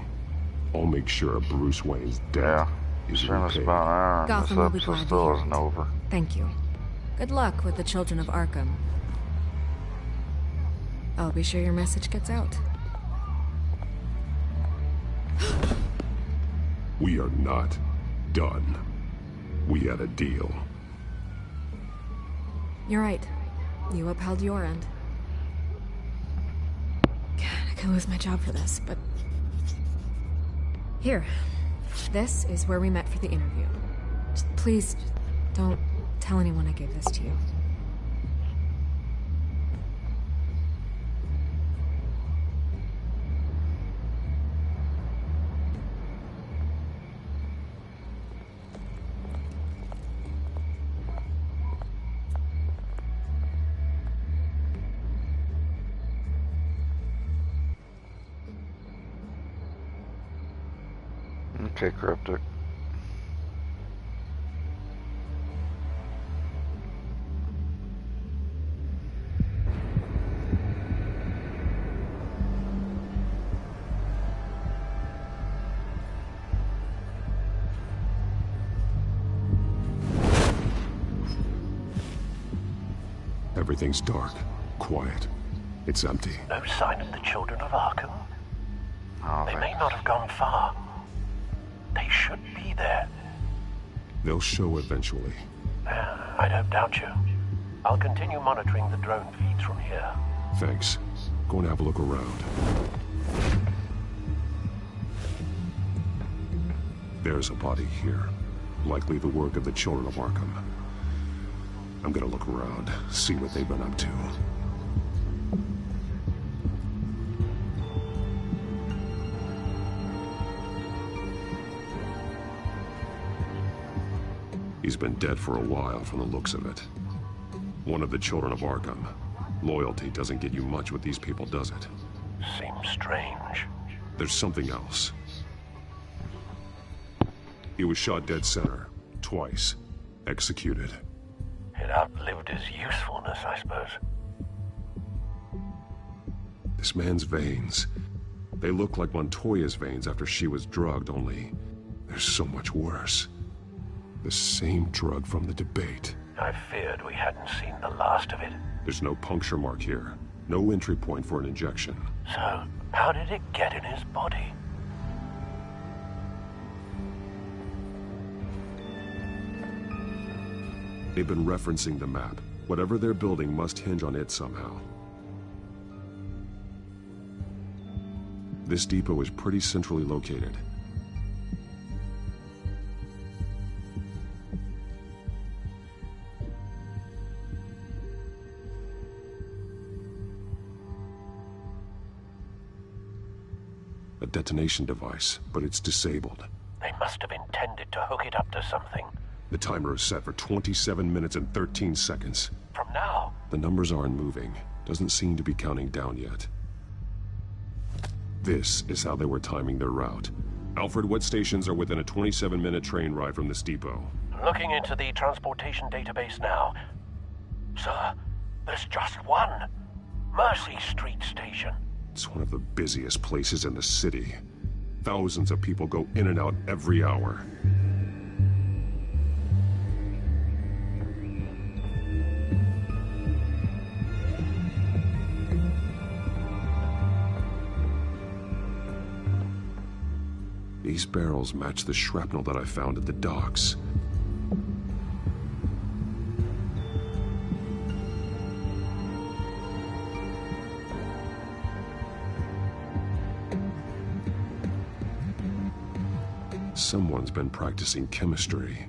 I'll make sure Bruce Wayne's death is Stream is repaid. about an hour and Gotham will be this glad episode to still hear isn't it. over. Thank you. Good luck with the children of Arkham. I'll be sure your message gets out. We are not done. We had a deal. You're right. You upheld your end. God, I could lose my job for this, but... Here. This is where we met for the interview. Just please, don't tell anyone I gave this to you. Okay, Cryptic. Everything's dark, quiet. It's empty. No sign of the children of Arkham? Oh, They may not have gone far. They should be there. They'll show eventually. I don't doubt you. I'll continue monitoring the drone feeds from here. Thanks. Go and have a look around. There's a body here. Likely the work of the children of Arkham. I'm gonna look around, see what they've been up to. He's been dead for a while from the looks of it. One of the children of Arkham. Loyalty doesn't get you much with these people, does it? Seems strange. There's something else. He was shot dead center, twice, executed. It outlived his usefulness, I suppose. This man's veins, they look like Montoya's veins after she was drugged, only they're so much worse. The same drug from the debate. I feared we hadn't seen the last of it. There's no puncture mark here. No entry point for an injection. So, how did it get in his body? They've been referencing the map. Whatever they're building must hinge on it somehow. This depot is pretty centrally located. A detonation device, but it's disabled. They must have intended to hook it up to something. The timer is set for 27 minutes and 13 seconds. From now? The numbers aren't moving. Doesn't seem to be counting down yet. This is how they were timing their route. Alfred, what stations are within a 27-minute train ride from this depot? Looking into the transportation database now. Sir, there's just one. Mercy Street Station. It's one of the busiest places in the city. Thousands of people go in and out every hour. These barrels match the shrapnel that I found at the docks. Someone's been practicing chemistry.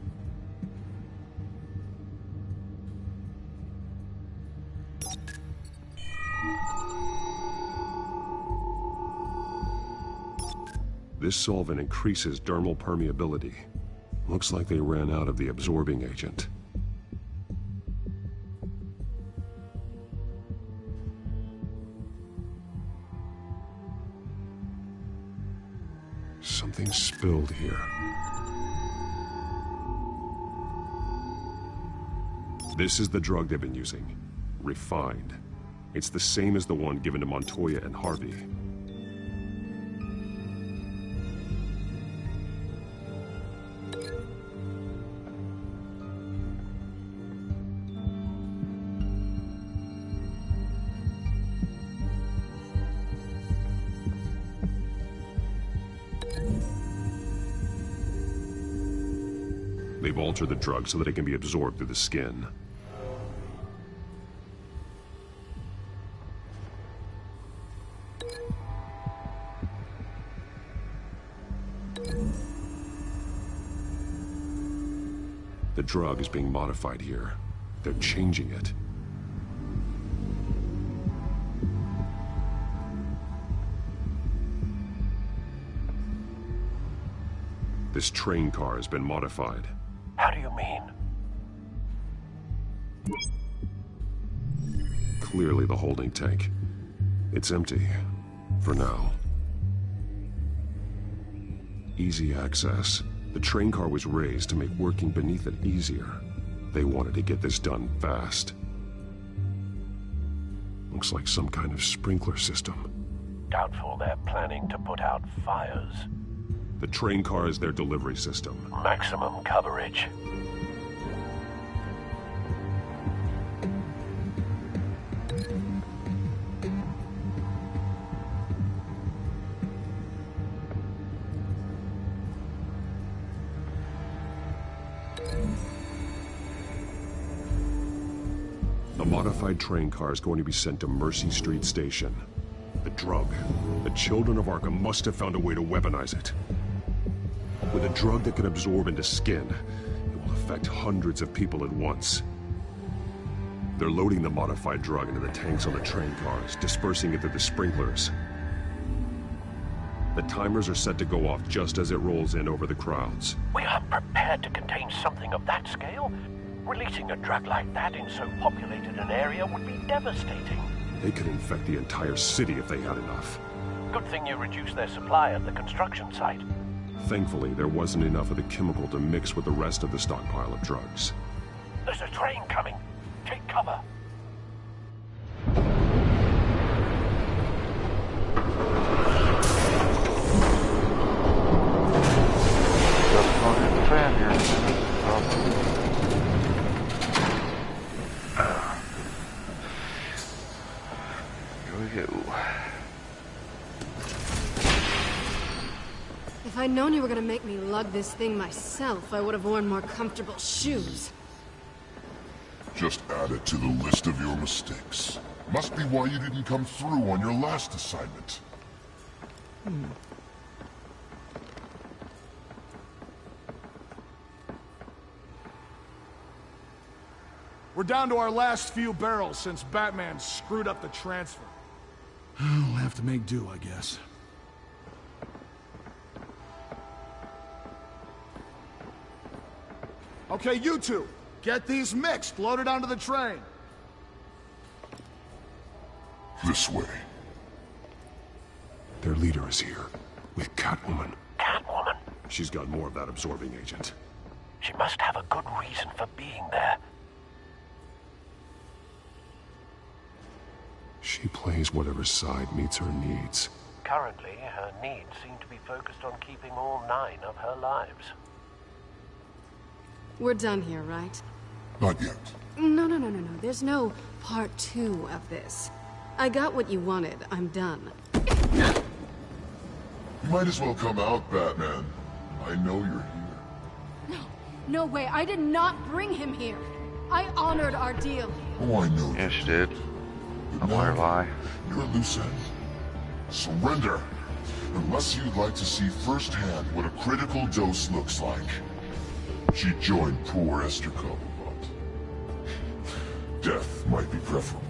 This solvent increases dermal permeability. Looks like they ran out of the absorbing agent. Something spilled here. This is the drug they've been using. Refined. It's the same as the one given to Montoya and Harvey. They've altered the drug so that it can be absorbed through the skin. The drug is being modified here. They're changing it. This train car has been modified. How do you mean? Clearly the holding tank. It's empty. For now. Easy access. The train car was raised to make working beneath it easier. They wanted to get this done fast. Looks like some kind of sprinkler system. Doubtful they're planning to put out fires. The train car is their delivery system. Maximum coverage. The modified train car is going to be sent to Mercy Street Station. The drug. The children of Arkham must have found a way to weaponize it. With a drug that can absorb into skin, infect hundreds of people at once. They're loading the modified drug into the tanks on the train cars, dispersing it through the sprinklers. The timers are set to go off just as it rolls in over the crowds. We aren't prepared to contain something of that scale. Releasing a drug like that in so populated an area would be devastating. They could infect the entire city if they had enough. Good thing you reduced their supply at the construction site. Thankfully, there wasn't enough of the chemical to mix with the rest of the stockpile of drugs. There's a train coming. Take cover. If I'd known you were gonna make me lug this thing myself, I would have worn more comfortable shoes. Just add it to the list of your mistakes. Must be why you didn't come through on your last assignment. We're down to our last few barrels since Batman screwed up the transfer. We'll have to make do, I guess. Okay, you two, get these mixed, loaded onto the train. This way. Their leader is here, with Catwoman. Catwoman? She's got more of that absorbing agent. She must have a good reason for being there. She plays whatever side meets her needs. Currently, her needs seem to be focused on keeping all 9 of her lives. We're done here, right? Not yet. No. There's no part 2 of this. I got what you wanted. I'm done. You might as well come out, Batman. I know you're here. No way. I did not bring him here. I honored our deal. Oh, I know. Yes, you did. Don't let her lie. You're a loose end. Surrender. Unless you'd like to see firsthand what a critical dose looks like. She joined poor Esther Cobblepot. Death might be preferable.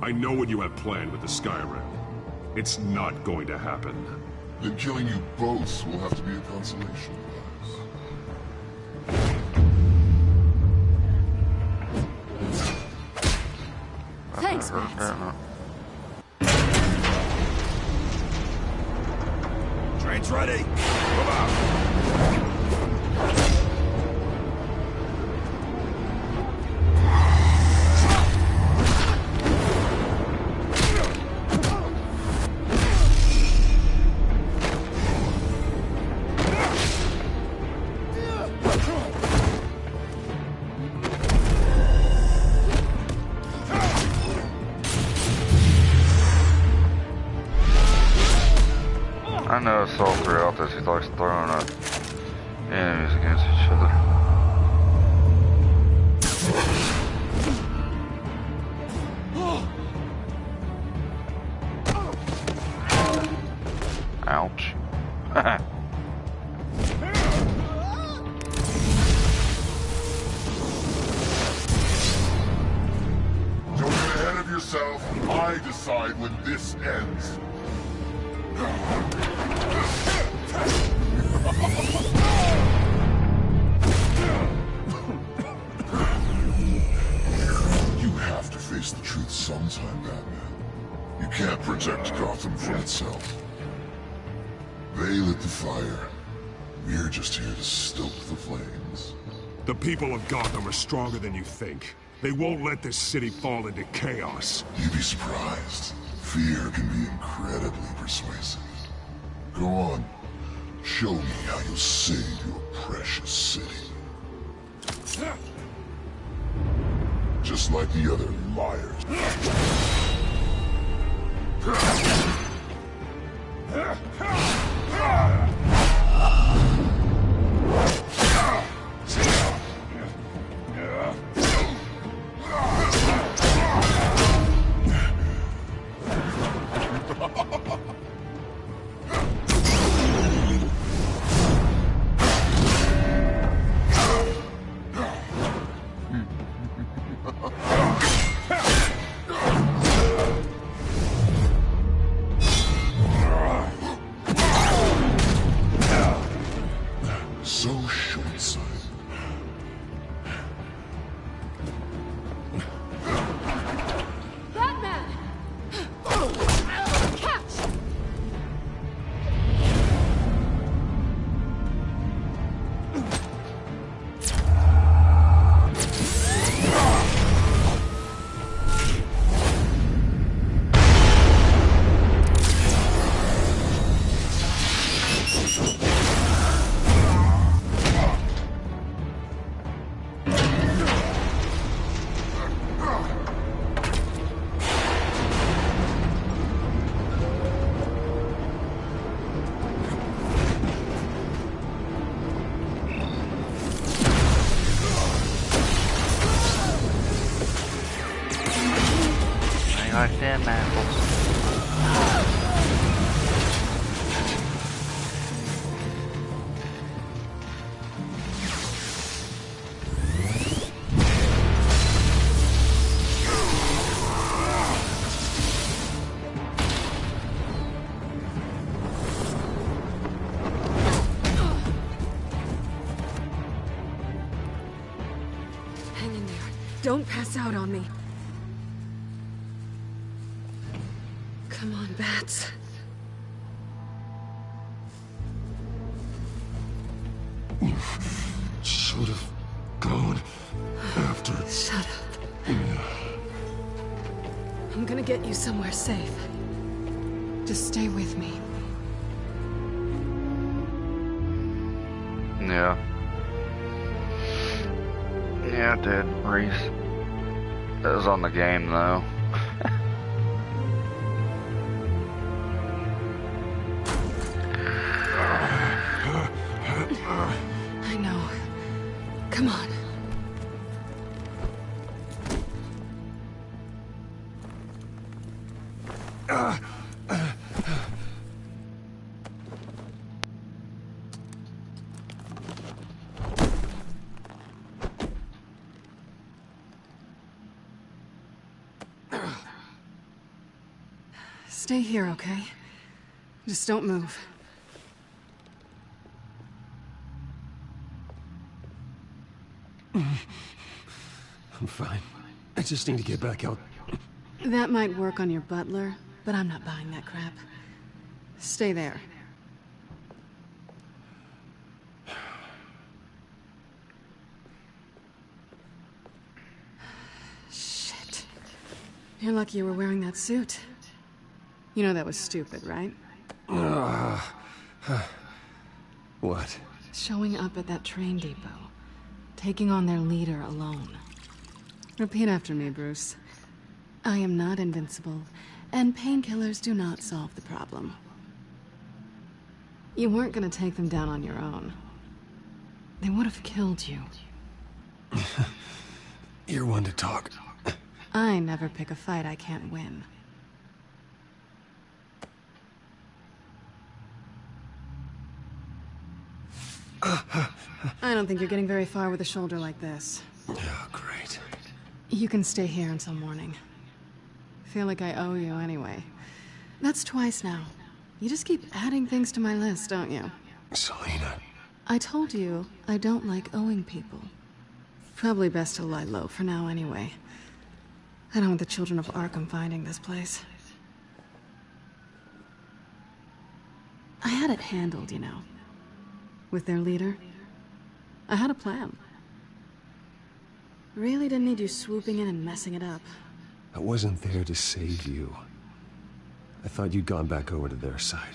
I know what you have planned with the Skyrim. It's not going to happen. Then killing you both will have to be a consolation prize. Thanks, Matt. Train's ready. Come out. I know it's all throughout this. He likes throwing enemies against each other. Ouch. Don't get ahead of yourself. I decide when this ends. You have to face the truth sometime, Batman. You can't protect Gotham from itself. They lit the fire. We're just here to stoke the flames. The people of Gotham are stronger than you think. They won't let this city fall into chaos. You'd be surprised. Fear can be incredibly persuasive. Go on. Show me how you'll save your precious city. Just like the other liars. like them apples. Hang in there. Don't pass out on me. Come on, bats. You should have gone after... Shut up. I'm gonna get you somewhere safe. Just stay with me. Yeah. Yeah, it did, Reese. It was on the game, though. I know. Come on. Stay here, okay? Just don't move. I'm fine. I just need to get back out. That might work on your butler, but I'm not buying that crap. Stay there. Shit. You're lucky you were wearing that suit. You know that was stupid, right? What? Showing up at that train depot. Taking on their leader alone. Repeat after me, Bruce. I am not invincible, and painkillers do not solve the problem. You weren't gonna take them down on your own. They would have killed you. You're one to talk. I never pick a fight I can't win. I don't think you're getting very far with a shoulder like this. Oh, great. You can stay here until morning. Feel like I owe you anyway. That's twice now. You just keep adding things to my list, don't you? Selina. I told you I don't like owing people. Probably best to lie low for now anyway. I don't want the children of Arkham finding this place. I had it handled, you know. With their leader. I had a plan. Really didn't need you swooping in and messing it up. I wasn't there to save you. I thought you'd gone back over to their side.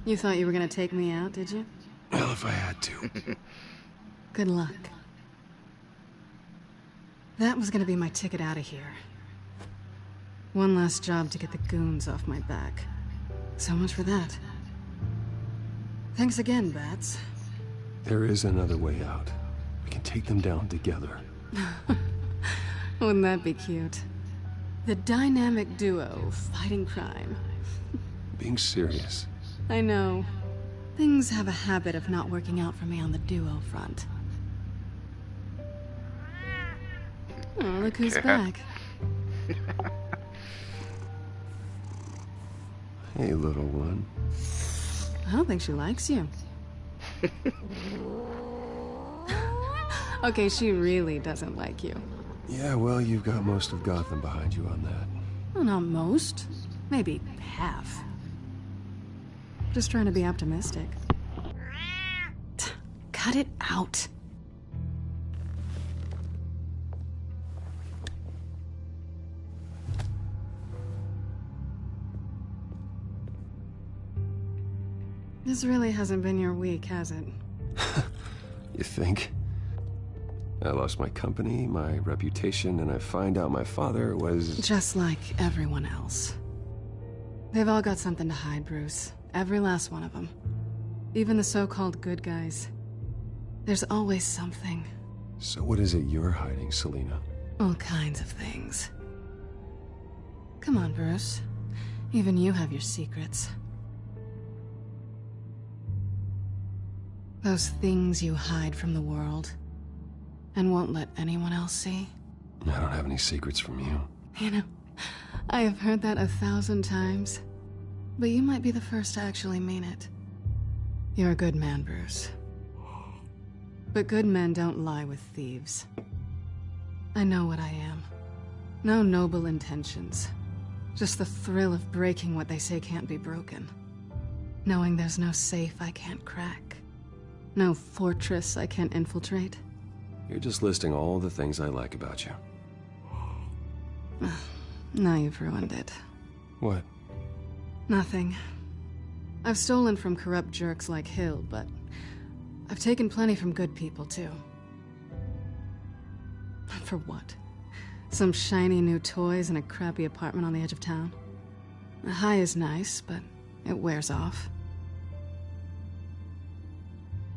You thought you were gonna take me out, did you? Well, if I had to. Good luck. That was gonna be my ticket out of here. One last job to get the goons off my back. So much for that. Thanks again, Bats. There is another way out. We can take them down together. Wouldn't that be cute? The dynamic duo fighting crime. Being serious. I know. Things have a habit of not working out for me on the duo front. Oh, look who's back. Hey, little one. I don't think she likes you. Okay, she really doesn't like you. Yeah, well, you've got most of Gotham behind you on that. Well, not most. Maybe half. Just trying to be optimistic. Cut it out. This really hasn't been your week, has it? You think? I lost my company, my reputation, and I find out my father was... Just like everyone else. They've all got something to hide, Bruce. Every last one of them. Even the so-called good guys. There's always something. So what is it you're hiding, Selina? All kinds of things. Come on, Bruce. Even you have your secrets. Those things you hide from the world and won't let anyone else see. I don't have any secrets from you. You know, I have heard that 1,000 times, but you might be the first to actually mean it. You're a good man, Bruce. But good men don't lie with thieves. I know what I am. No noble intentions. Just the thrill of breaking what they say can't be broken. Knowing there's no safe I can't crack. No fortress I can't infiltrate. You're just listing all the things I like about you. Now you've ruined it. What? Nothing. I've stolen from corrupt jerks like Hill, but I've taken plenty from good people, too. For what? Some shiny new toys and a crappy apartment on the edge of town? A high is nice, but it wears off.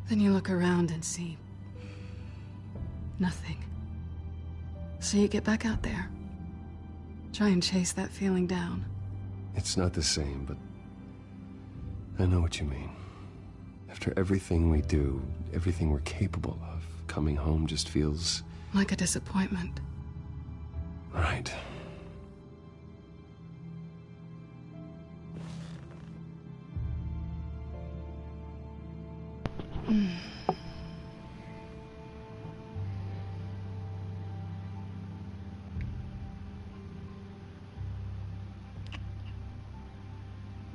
Then you look around and see nothing. So you get back out there. Try and chase that feeling down. It's not the same, but I know what you mean. After everything we do, everything we're capable of, coming home just feels... like a disappointment. Right.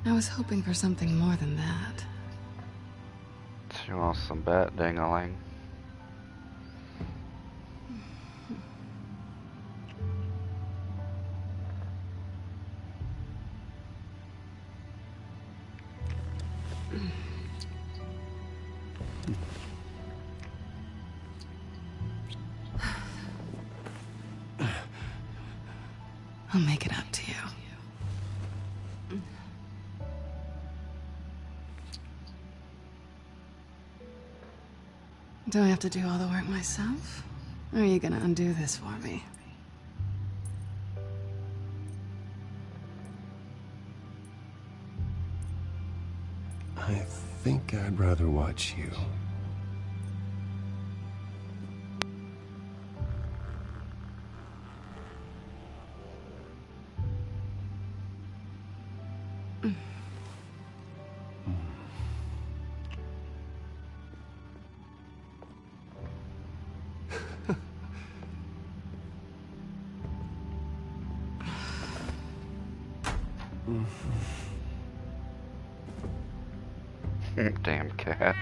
I was hoping for something more than that. She wants some bat ding-a-ling. I'll make it up to you. Do I have to do all the work myself? Or are you gonna undo this for me? I think I'd rather watch you. Damn cat.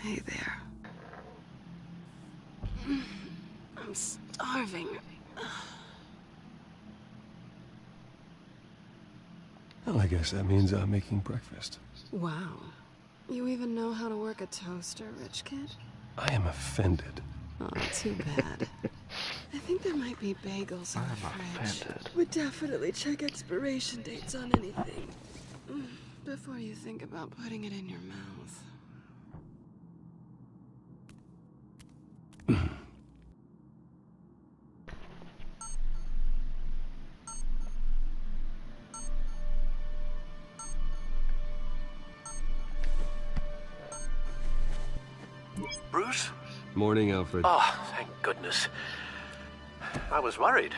Hey there. I'm starving. Well, I guess that means I'm making breakfast. Wow. You even know how to work a toaster, rich kid? I am offended. Oh, too bad. I think there might be bagels in the fridge. Offended. Would definitely check expiration dates on anything. Before you think about putting it in your mouth. Bruce? Morning, Alfred. Oh, thank goodness. I was worried.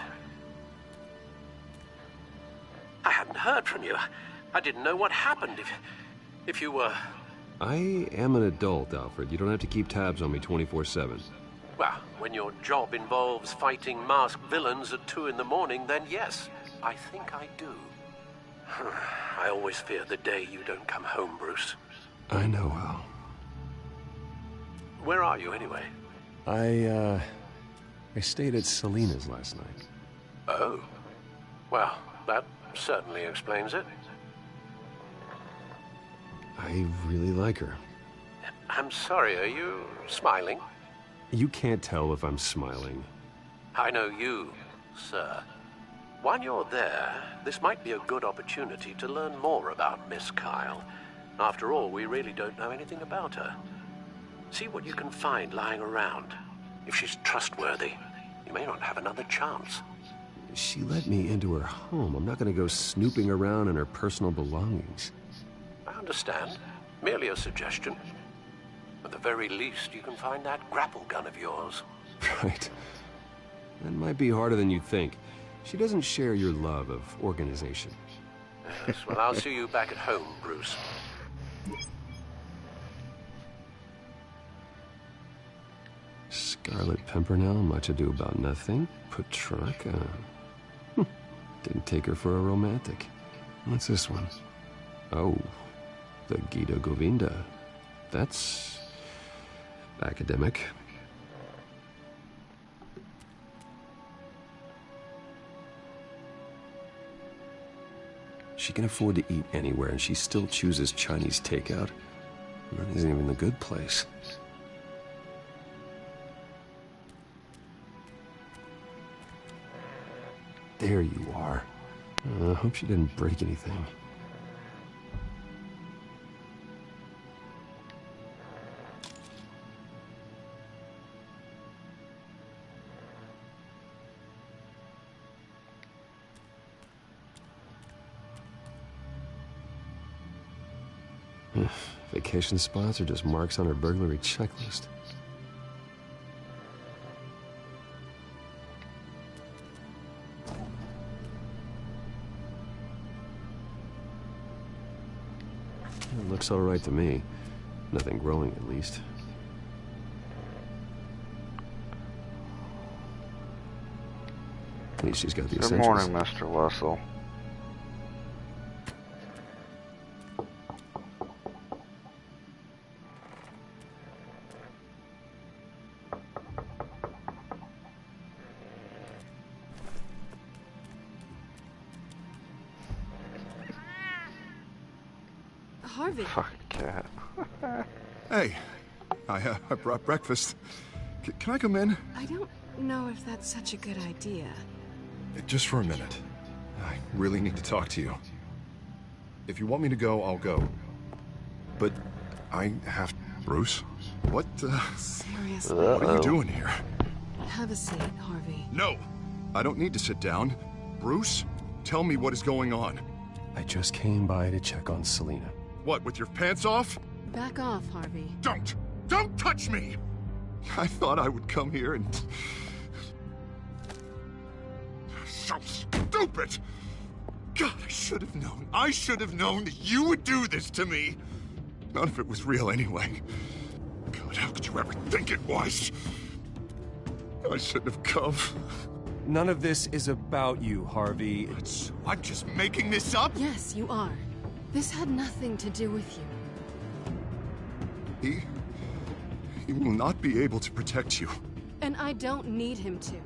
I hadn't heard from you. I didn't know what happened if you were... I am an adult, Alfred. You don't have to keep tabs on me 24/7. Well, when your job involves fighting masked villains at 2 in the morning, then yes, I think I do. I always fear the day you don't come home, Bruce. I know how. Where are you, anyway? I stayed at Selena's last night. Oh. Well, that certainly explains it. I really like her. I'm sorry, are you smiling? You can't tell if I'm smiling. I know you, sir. While you're there, this might be a good opportunity to learn more about Miss Kyle. After all, we really don't know anything about her. See what you can find lying around. If she's trustworthy, you may not have another chance. She let me into her home. I'm not going to go snooping around in her personal belongings. I understand. Merely a suggestion. At the very least, you can find that grapple gun of yours. Right. That might be harder than you think. She doesn't share your love of organization. Yes, well, I'll see you back at home, Bruce. Scarlet Pimpernel, Much Ado About Nothing, Petrarca. Didn't take her for a romantic. What's this one? Oh, the Gita Govinda. That's academic. She can afford to eat anywhere, and she still chooses Chinese takeout. That isn't even the good place. There you are. I hope she didn't break anything. Vacation spots are just marks on her burglary checklist. It looks all right to me. Nothing growing, at least. At least she's got the essentials. Good morning, Mr. Wessel. Harvey. Fucking cat. Hey, I brought breakfast. Can I come in? I don't know if that's such a good idea. Just for a minute. I really need to talk to you. If you want me to go, I'll go. But I have... Bruce? What Seriously? What are you doing here? Have a seat, Harvey. No! I don't need to sit down. Bruce, tell me what is going on. I just came by to check on Selina. What, with your pants off? Back off, Harvey. Don't! Don't touch me! I thought I would come here and... So stupid! God, I should have known. I should have known that you would do this to me. None of it was real anyway. God, how could you ever think it was? I shouldn't have come. None of this is about you, Harvey. I'm just making this up? Yes, you are. This had nothing to do with you. He will not be able to protect you. And I don't need him to.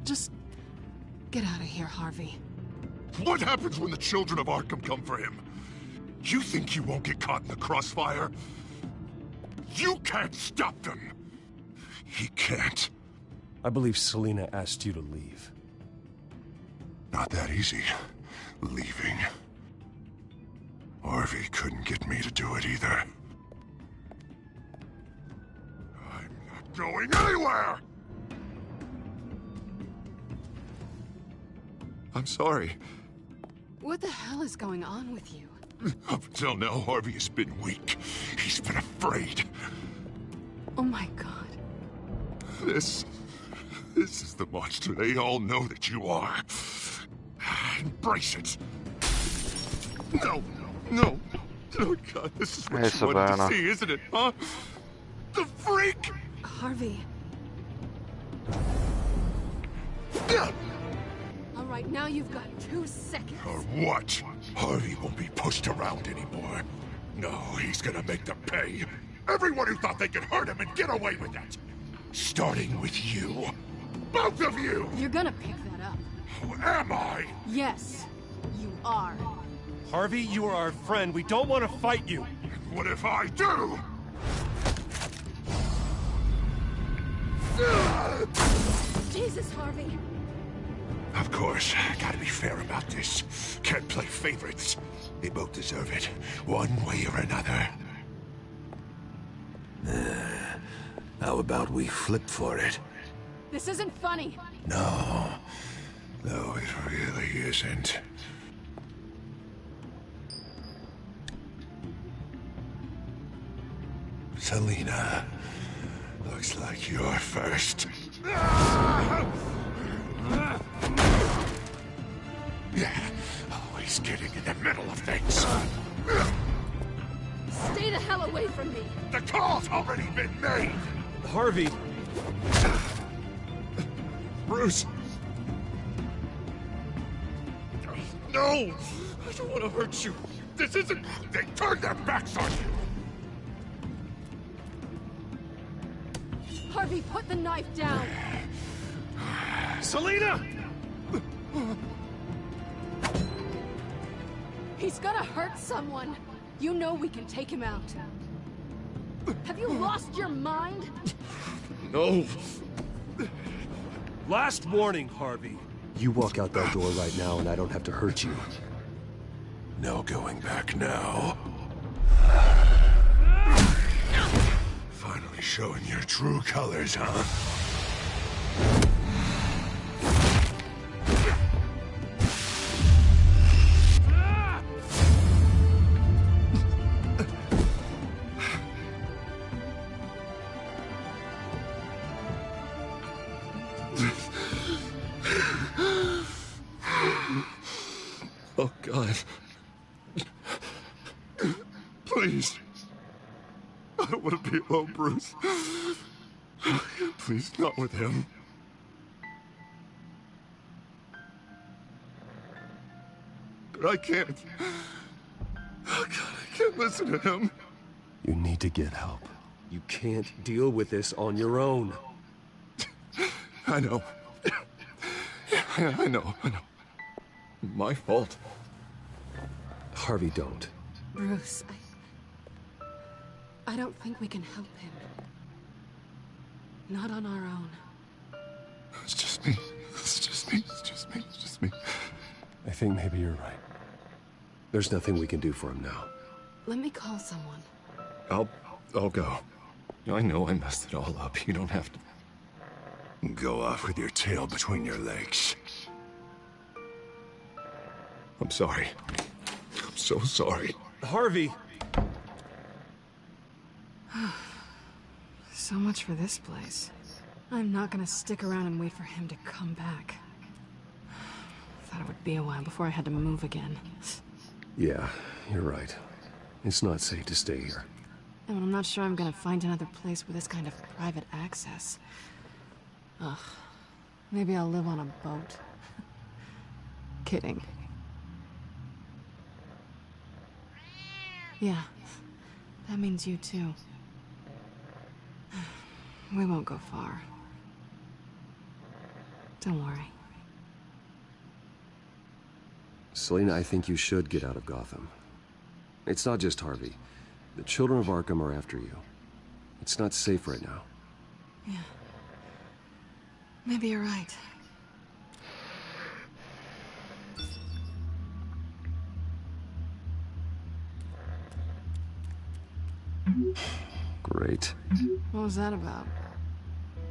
Just get out of here, Harvey. What happens when the children of Arkham come for him? You think you won't get caught in the crossfire? You can't stop them. He can't. I believe Selina asked you to leave. Not that easy. Leaving. Harvey couldn't get me to do it either. I'm not going anywhere! I'm sorry. What the hell is going on with you? Up until now, Harvey has been weak. He's been afraid. Oh my God. This is the monster they all know that you are. Embrace it. No. Oh God, this is what you wanted to see, isn't it, huh? The freak! Harvey. All right, now you've got 2 seconds. Or what? Harvey won't be pushed around anymore. No, he's gonna make them pay. Everyone who thought they could hurt him and get away with it. Starting with you. Both of you! You're gonna pick that up. Who am I? Yes, you are. Harvey, you are our friend. We don't want to fight you. What if I do? Jesus, Harvey. Of course, gotta be fair about this. Can't play favorites. They both deserve it, one way or another. How about we flip for it? This isn't funny. No, it really isn't. Selina, looks like you're first. Yeah, always getting in the middle of things. Stay the hell away from me. The call's already been made. Harvey. Bruce. No, I don't want to hurt you. This isn't... They turned their backs on you. Harvey, put the knife down. Selina! He's gonna hurt someone. You know we can take him out. Have you lost your mind? No. Last warning, Harvey. You walk out that door right now and I don't have to hurt you. No going back now. Finally showing your true colors, huh? Oh, God. Please. I don't want to be alone, Bruce. Please, not with him. But I can't. Oh, God, I can't listen to him. You need to get help. You can't deal with this on your own. I know. Yeah, I know. My fault. Harvey, don't. Bruce, I don't think we can help him. Not on our own. It's just me. I think maybe you're right. There's nothing we can do for him now. Let me call someone. I'll go. I know I messed it all up. You don't have to go off with your tail between your legs. I'm sorry. I'm so sorry. Harvey! So much for this place. I'm not gonna stick around and wait for him to come back. Thought it would be a while before I had to move again. Yeah, you're right. It's not safe to stay here. And I'm not sure I'm gonna find another place with this kind of private access. Ugh. Maybe I'll live on a boat. Kidding. Yeah. That means you too. We won't go far. Don't worry. Selina, I think you should get out of Gotham. It's not just Harvey. The children of Arkham are after you. It's not safe right now. Yeah. Maybe you're right. Great. What was that about?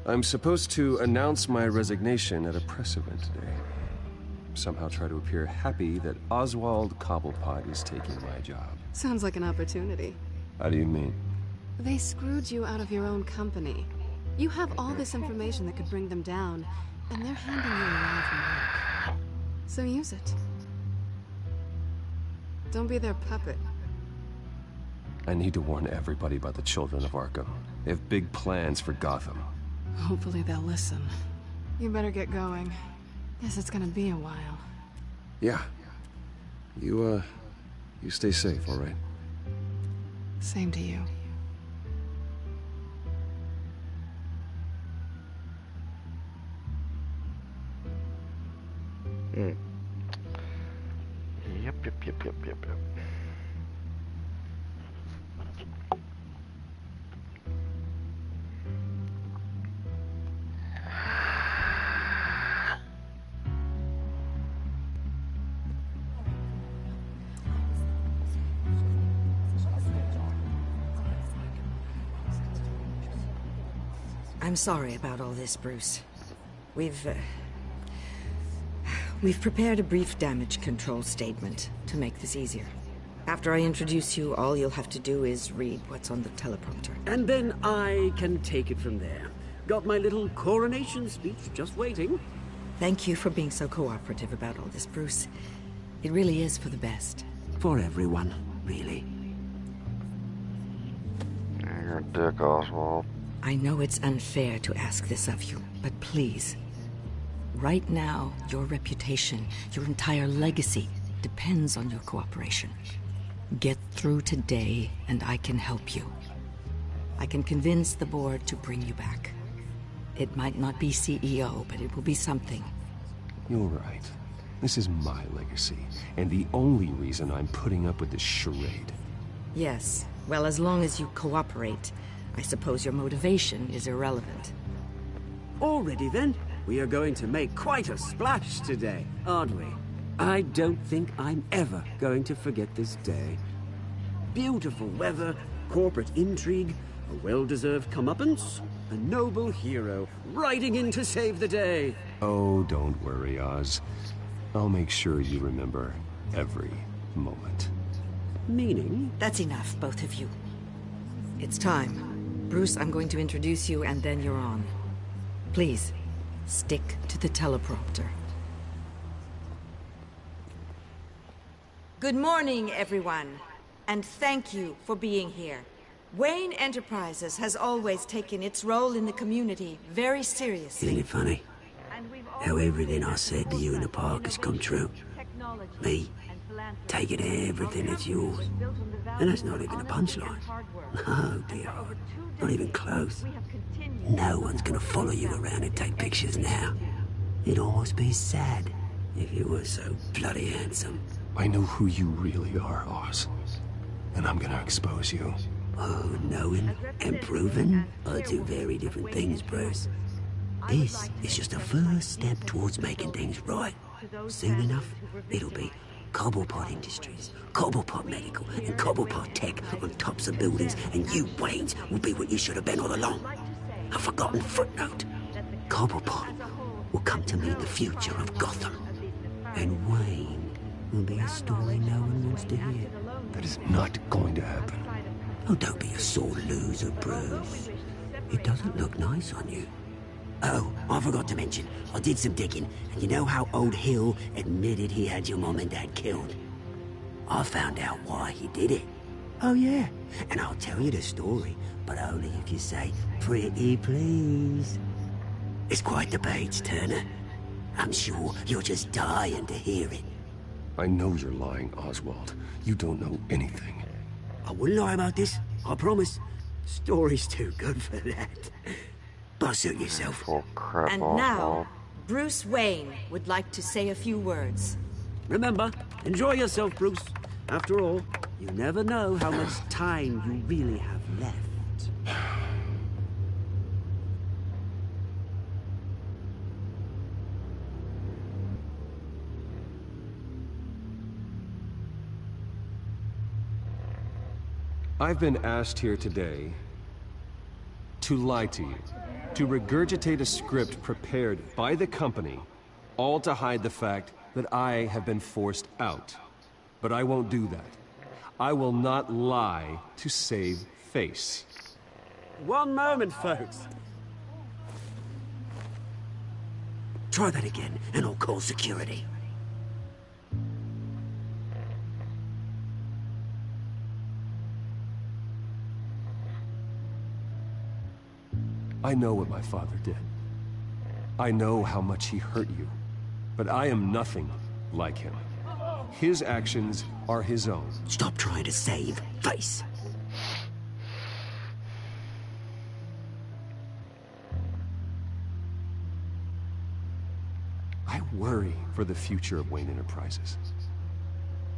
I'm supposed to announce my resignation at a press event today. Somehow try to appear happy that 𝕊𝖆𝖊𝑑𝖆𝖊𝑘 is taking my job. Sounds like an opportunity. How do you mean? They screwed you out of your own company. You have all this information that could bring them down, and they're handing you a ride from work. So use it. Don't be their puppet. I need to warn everybody about the children of Arkham. They have big plans for Gotham. Hopefully they'll listen. You better get going. Guess it's gonna be a while. Yeah. You stay safe, all right? Same to you. Yep. I'm sorry about all this, Bruce. We've prepared a brief damage control statement to make this easier. After I introduce you, all you'll have to do is read what's on the teleprompter. And then I can take it from there. Got my little coronation speech just waiting. Thank you for being so cooperative about all this, Bruce. It really is for the best. For everyone, really. You're a dick, Oswald. I know it's unfair to ask this of you, but please. Right now, your reputation, your entire legacy, depends on your cooperation. Get through today, and I can help you. I can convince the board to bring you back. It might not be CEO, but it will be something. You're right. This is my legacy, and the only reason I'm putting up with this charade. Yes. Well, as long as you cooperate, I suppose your motivation is irrelevant. Already then, we are going to make quite a splash today, aren't we? I don't think I'm ever going to forget this day. Beautiful weather, corporate intrigue, a well-deserved comeuppance, a noble hero riding in to save the day. Oh, don't worry, Oz. I'll make sure you remember every moment. Meaning? That's enough, both of you. It's time. Bruce, I'm going to introduce you, and then you're on. Please, stick to the teleprompter. Good morning, everyone, and thank you for being here. Wayne Enterprises has always taken its role in the community very seriously. Isn't it funny how everything I said to you in the park has come true? Me, taking everything that's yours. And that's not even a punchline. No, dear. Not even close. No one's gonna follow you around and take pictures now. It'd almost be sad if you were so bloody handsome. I know who you really are, Oz. And I'm gonna expose you. Oh, knowing and proving are two very different things, Bruce. This is just a first step towards making things right. Soon enough, it'll be Cobblepot Industries, Cobblepot Medical, and Cobblepot Tech on tops of buildings, and you, Waynes, will be what you should have been all along. A forgotten footnote. Cobblepot will come to meet the future of Gotham. And Wayne will be a story no one wants to hear. That is not going to happen. Oh, don't be a sore loser, Bruce. It doesn't look nice on you. Oh, I forgot to mention, I did some digging, and you know how old Hill admitted he had your mom and dad killed? I found out why he did it. Oh yeah, and I'll tell you the story, but only if you say, pretty please. It's quite the page, Turner. I'm sure you're just dying to hear it. I know you're lying, Oswald. You don't know anything. I wouldn't lie about this, I promise. Story's too good for that. But suit yourself. And now, Bruce Wayne would like to say a few words. Remember, enjoy yourself, Bruce. After all, you never know how much time you really have left. I've been asked here today to lie to you, to regurgitate a script prepared by the company, all to hide the fact that I have been forced out. But I won't do that. I will not lie to save face. One moment, folks. Try that again, and I'll call security. I know what my father did. I know how much he hurt you. But I am nothing like him. His actions are his own. Stop trying to save face. I worry for the future of Wayne Enterprises.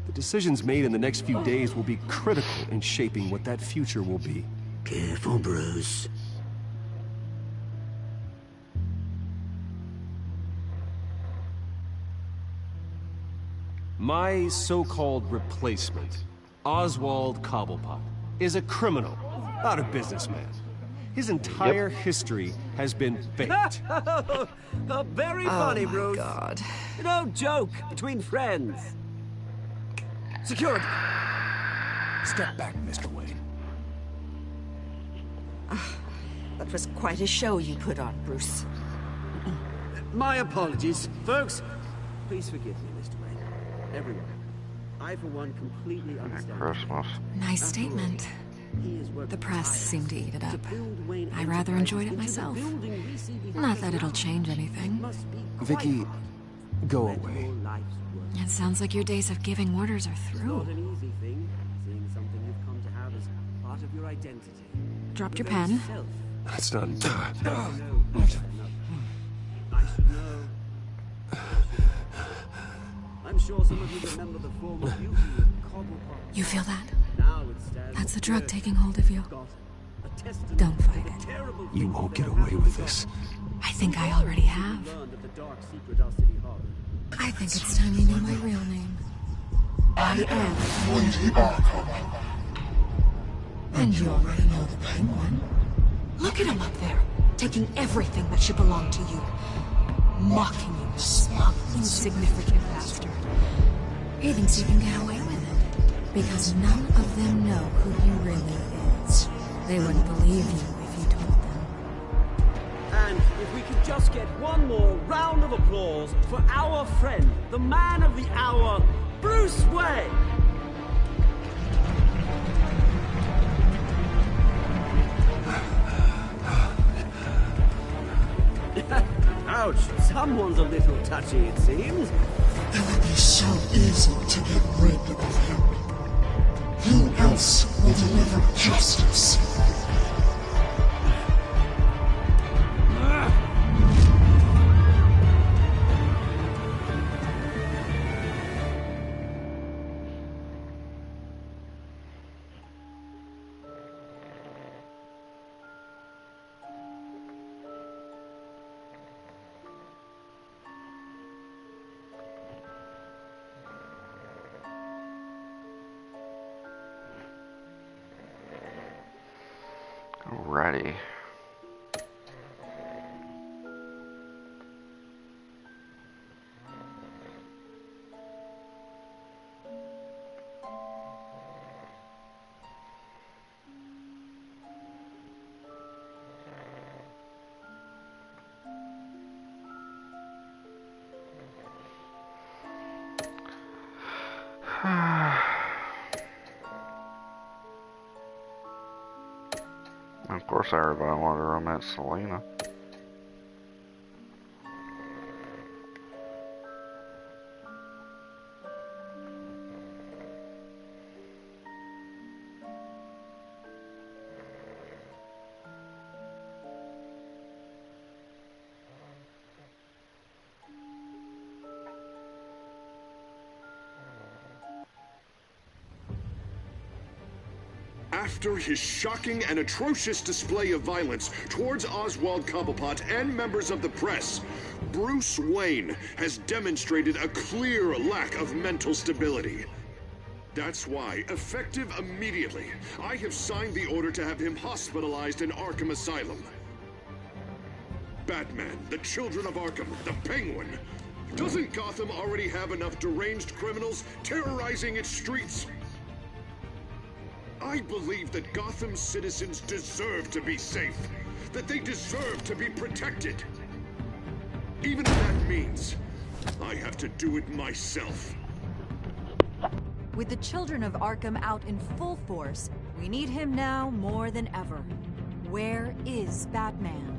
The decisions made in the next few days will be critical in shaping what that future will be. Careful, Bruce. My so-called replacement, 𝕊𝖆𝖊𝑑𝖆𝖊𝖘, is a criminal, not a businessman. His entire history has been faked. Very funny, Bruce. Oh, my God. No joke between friends. Security. Step back, Mr. Wayne. That was quite a show you put on, Bruce. My apologies, folks. Please forgive me, Mr. Wayne. Everyone. I, for one, completely understand. Christmas. Nice statement. The press seemed to eat it up. I rather enjoyed it myself. Not that it'll change anything. Vicky, go away. It sounds like your days of giving orders are through. Dropped your pen. That's not... I'm sure some of you remember the form of You feel that? That's the drug taking hold of you. Don't fight it. You won't get away with this. I think I already have. I think it's time you knew my real name. I am Lady Arkham. And you already know the Penguin. Look at him up there, taking everything that should belong to you. Mocking you, smug, insignificant bastard. He thinks he can get away with it, because none of them know who he really is. They wouldn't believe you if you told them. And if we could just get one more round of applause for our friend, the man of the hour, Bruce Wayne. Ouch, someone's a little touchy, it seems. It would be so easy to get rid of him. Who else will deliver justice? Alrighty. Of course everybody wanted to romance Selena. After his shocking and atrocious display of violence towards Oswald Cobblepot and members of the press, Bruce Wayne has demonstrated a clear lack of mental stability. That's why, effective immediately, I have signed the order to have him hospitalized in Arkham Asylum. Batman, the Children of Arkham, the Penguin. Doesn't Gotham already have enough deranged criminals terrorizing its streets? I believe that Gotham's citizens deserve to be safe, that they deserve to be protected. Even if that means I have to do it myself. With the Children of Arkham out in full force, we need him now more than ever. Where is Batman?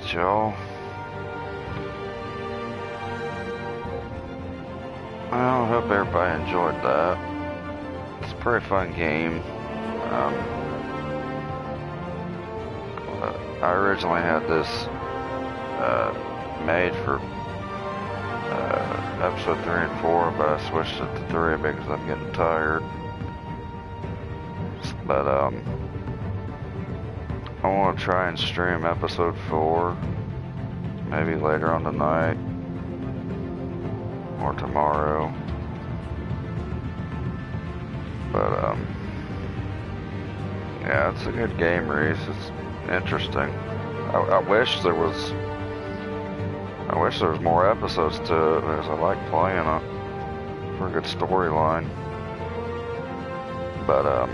Alright, y'all. Well, I hope everybody enjoyed that. It's a pretty fun game. I originally had this made for episode 3 and 4, but I switched it to 3 because I'm getting tired. But I want to try and stream episode 4 maybe later on tonight or tomorrow. But yeah, it's a good game, Reese. It's interesting. I wish there was more episodes to it because I like playing it. For a good storyline. But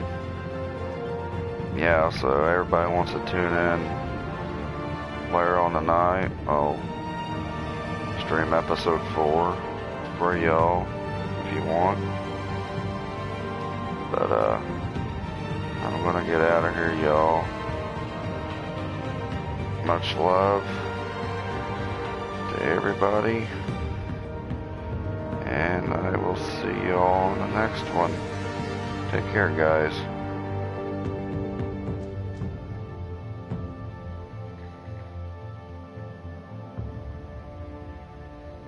yeah, so everybody wants to tune in later on tonight. I'll stream episode 4 for y'all if you want. But I'm gonna get out of here, y'all. Much love to everybody, and I will see y'all on the next one. Take care, guys.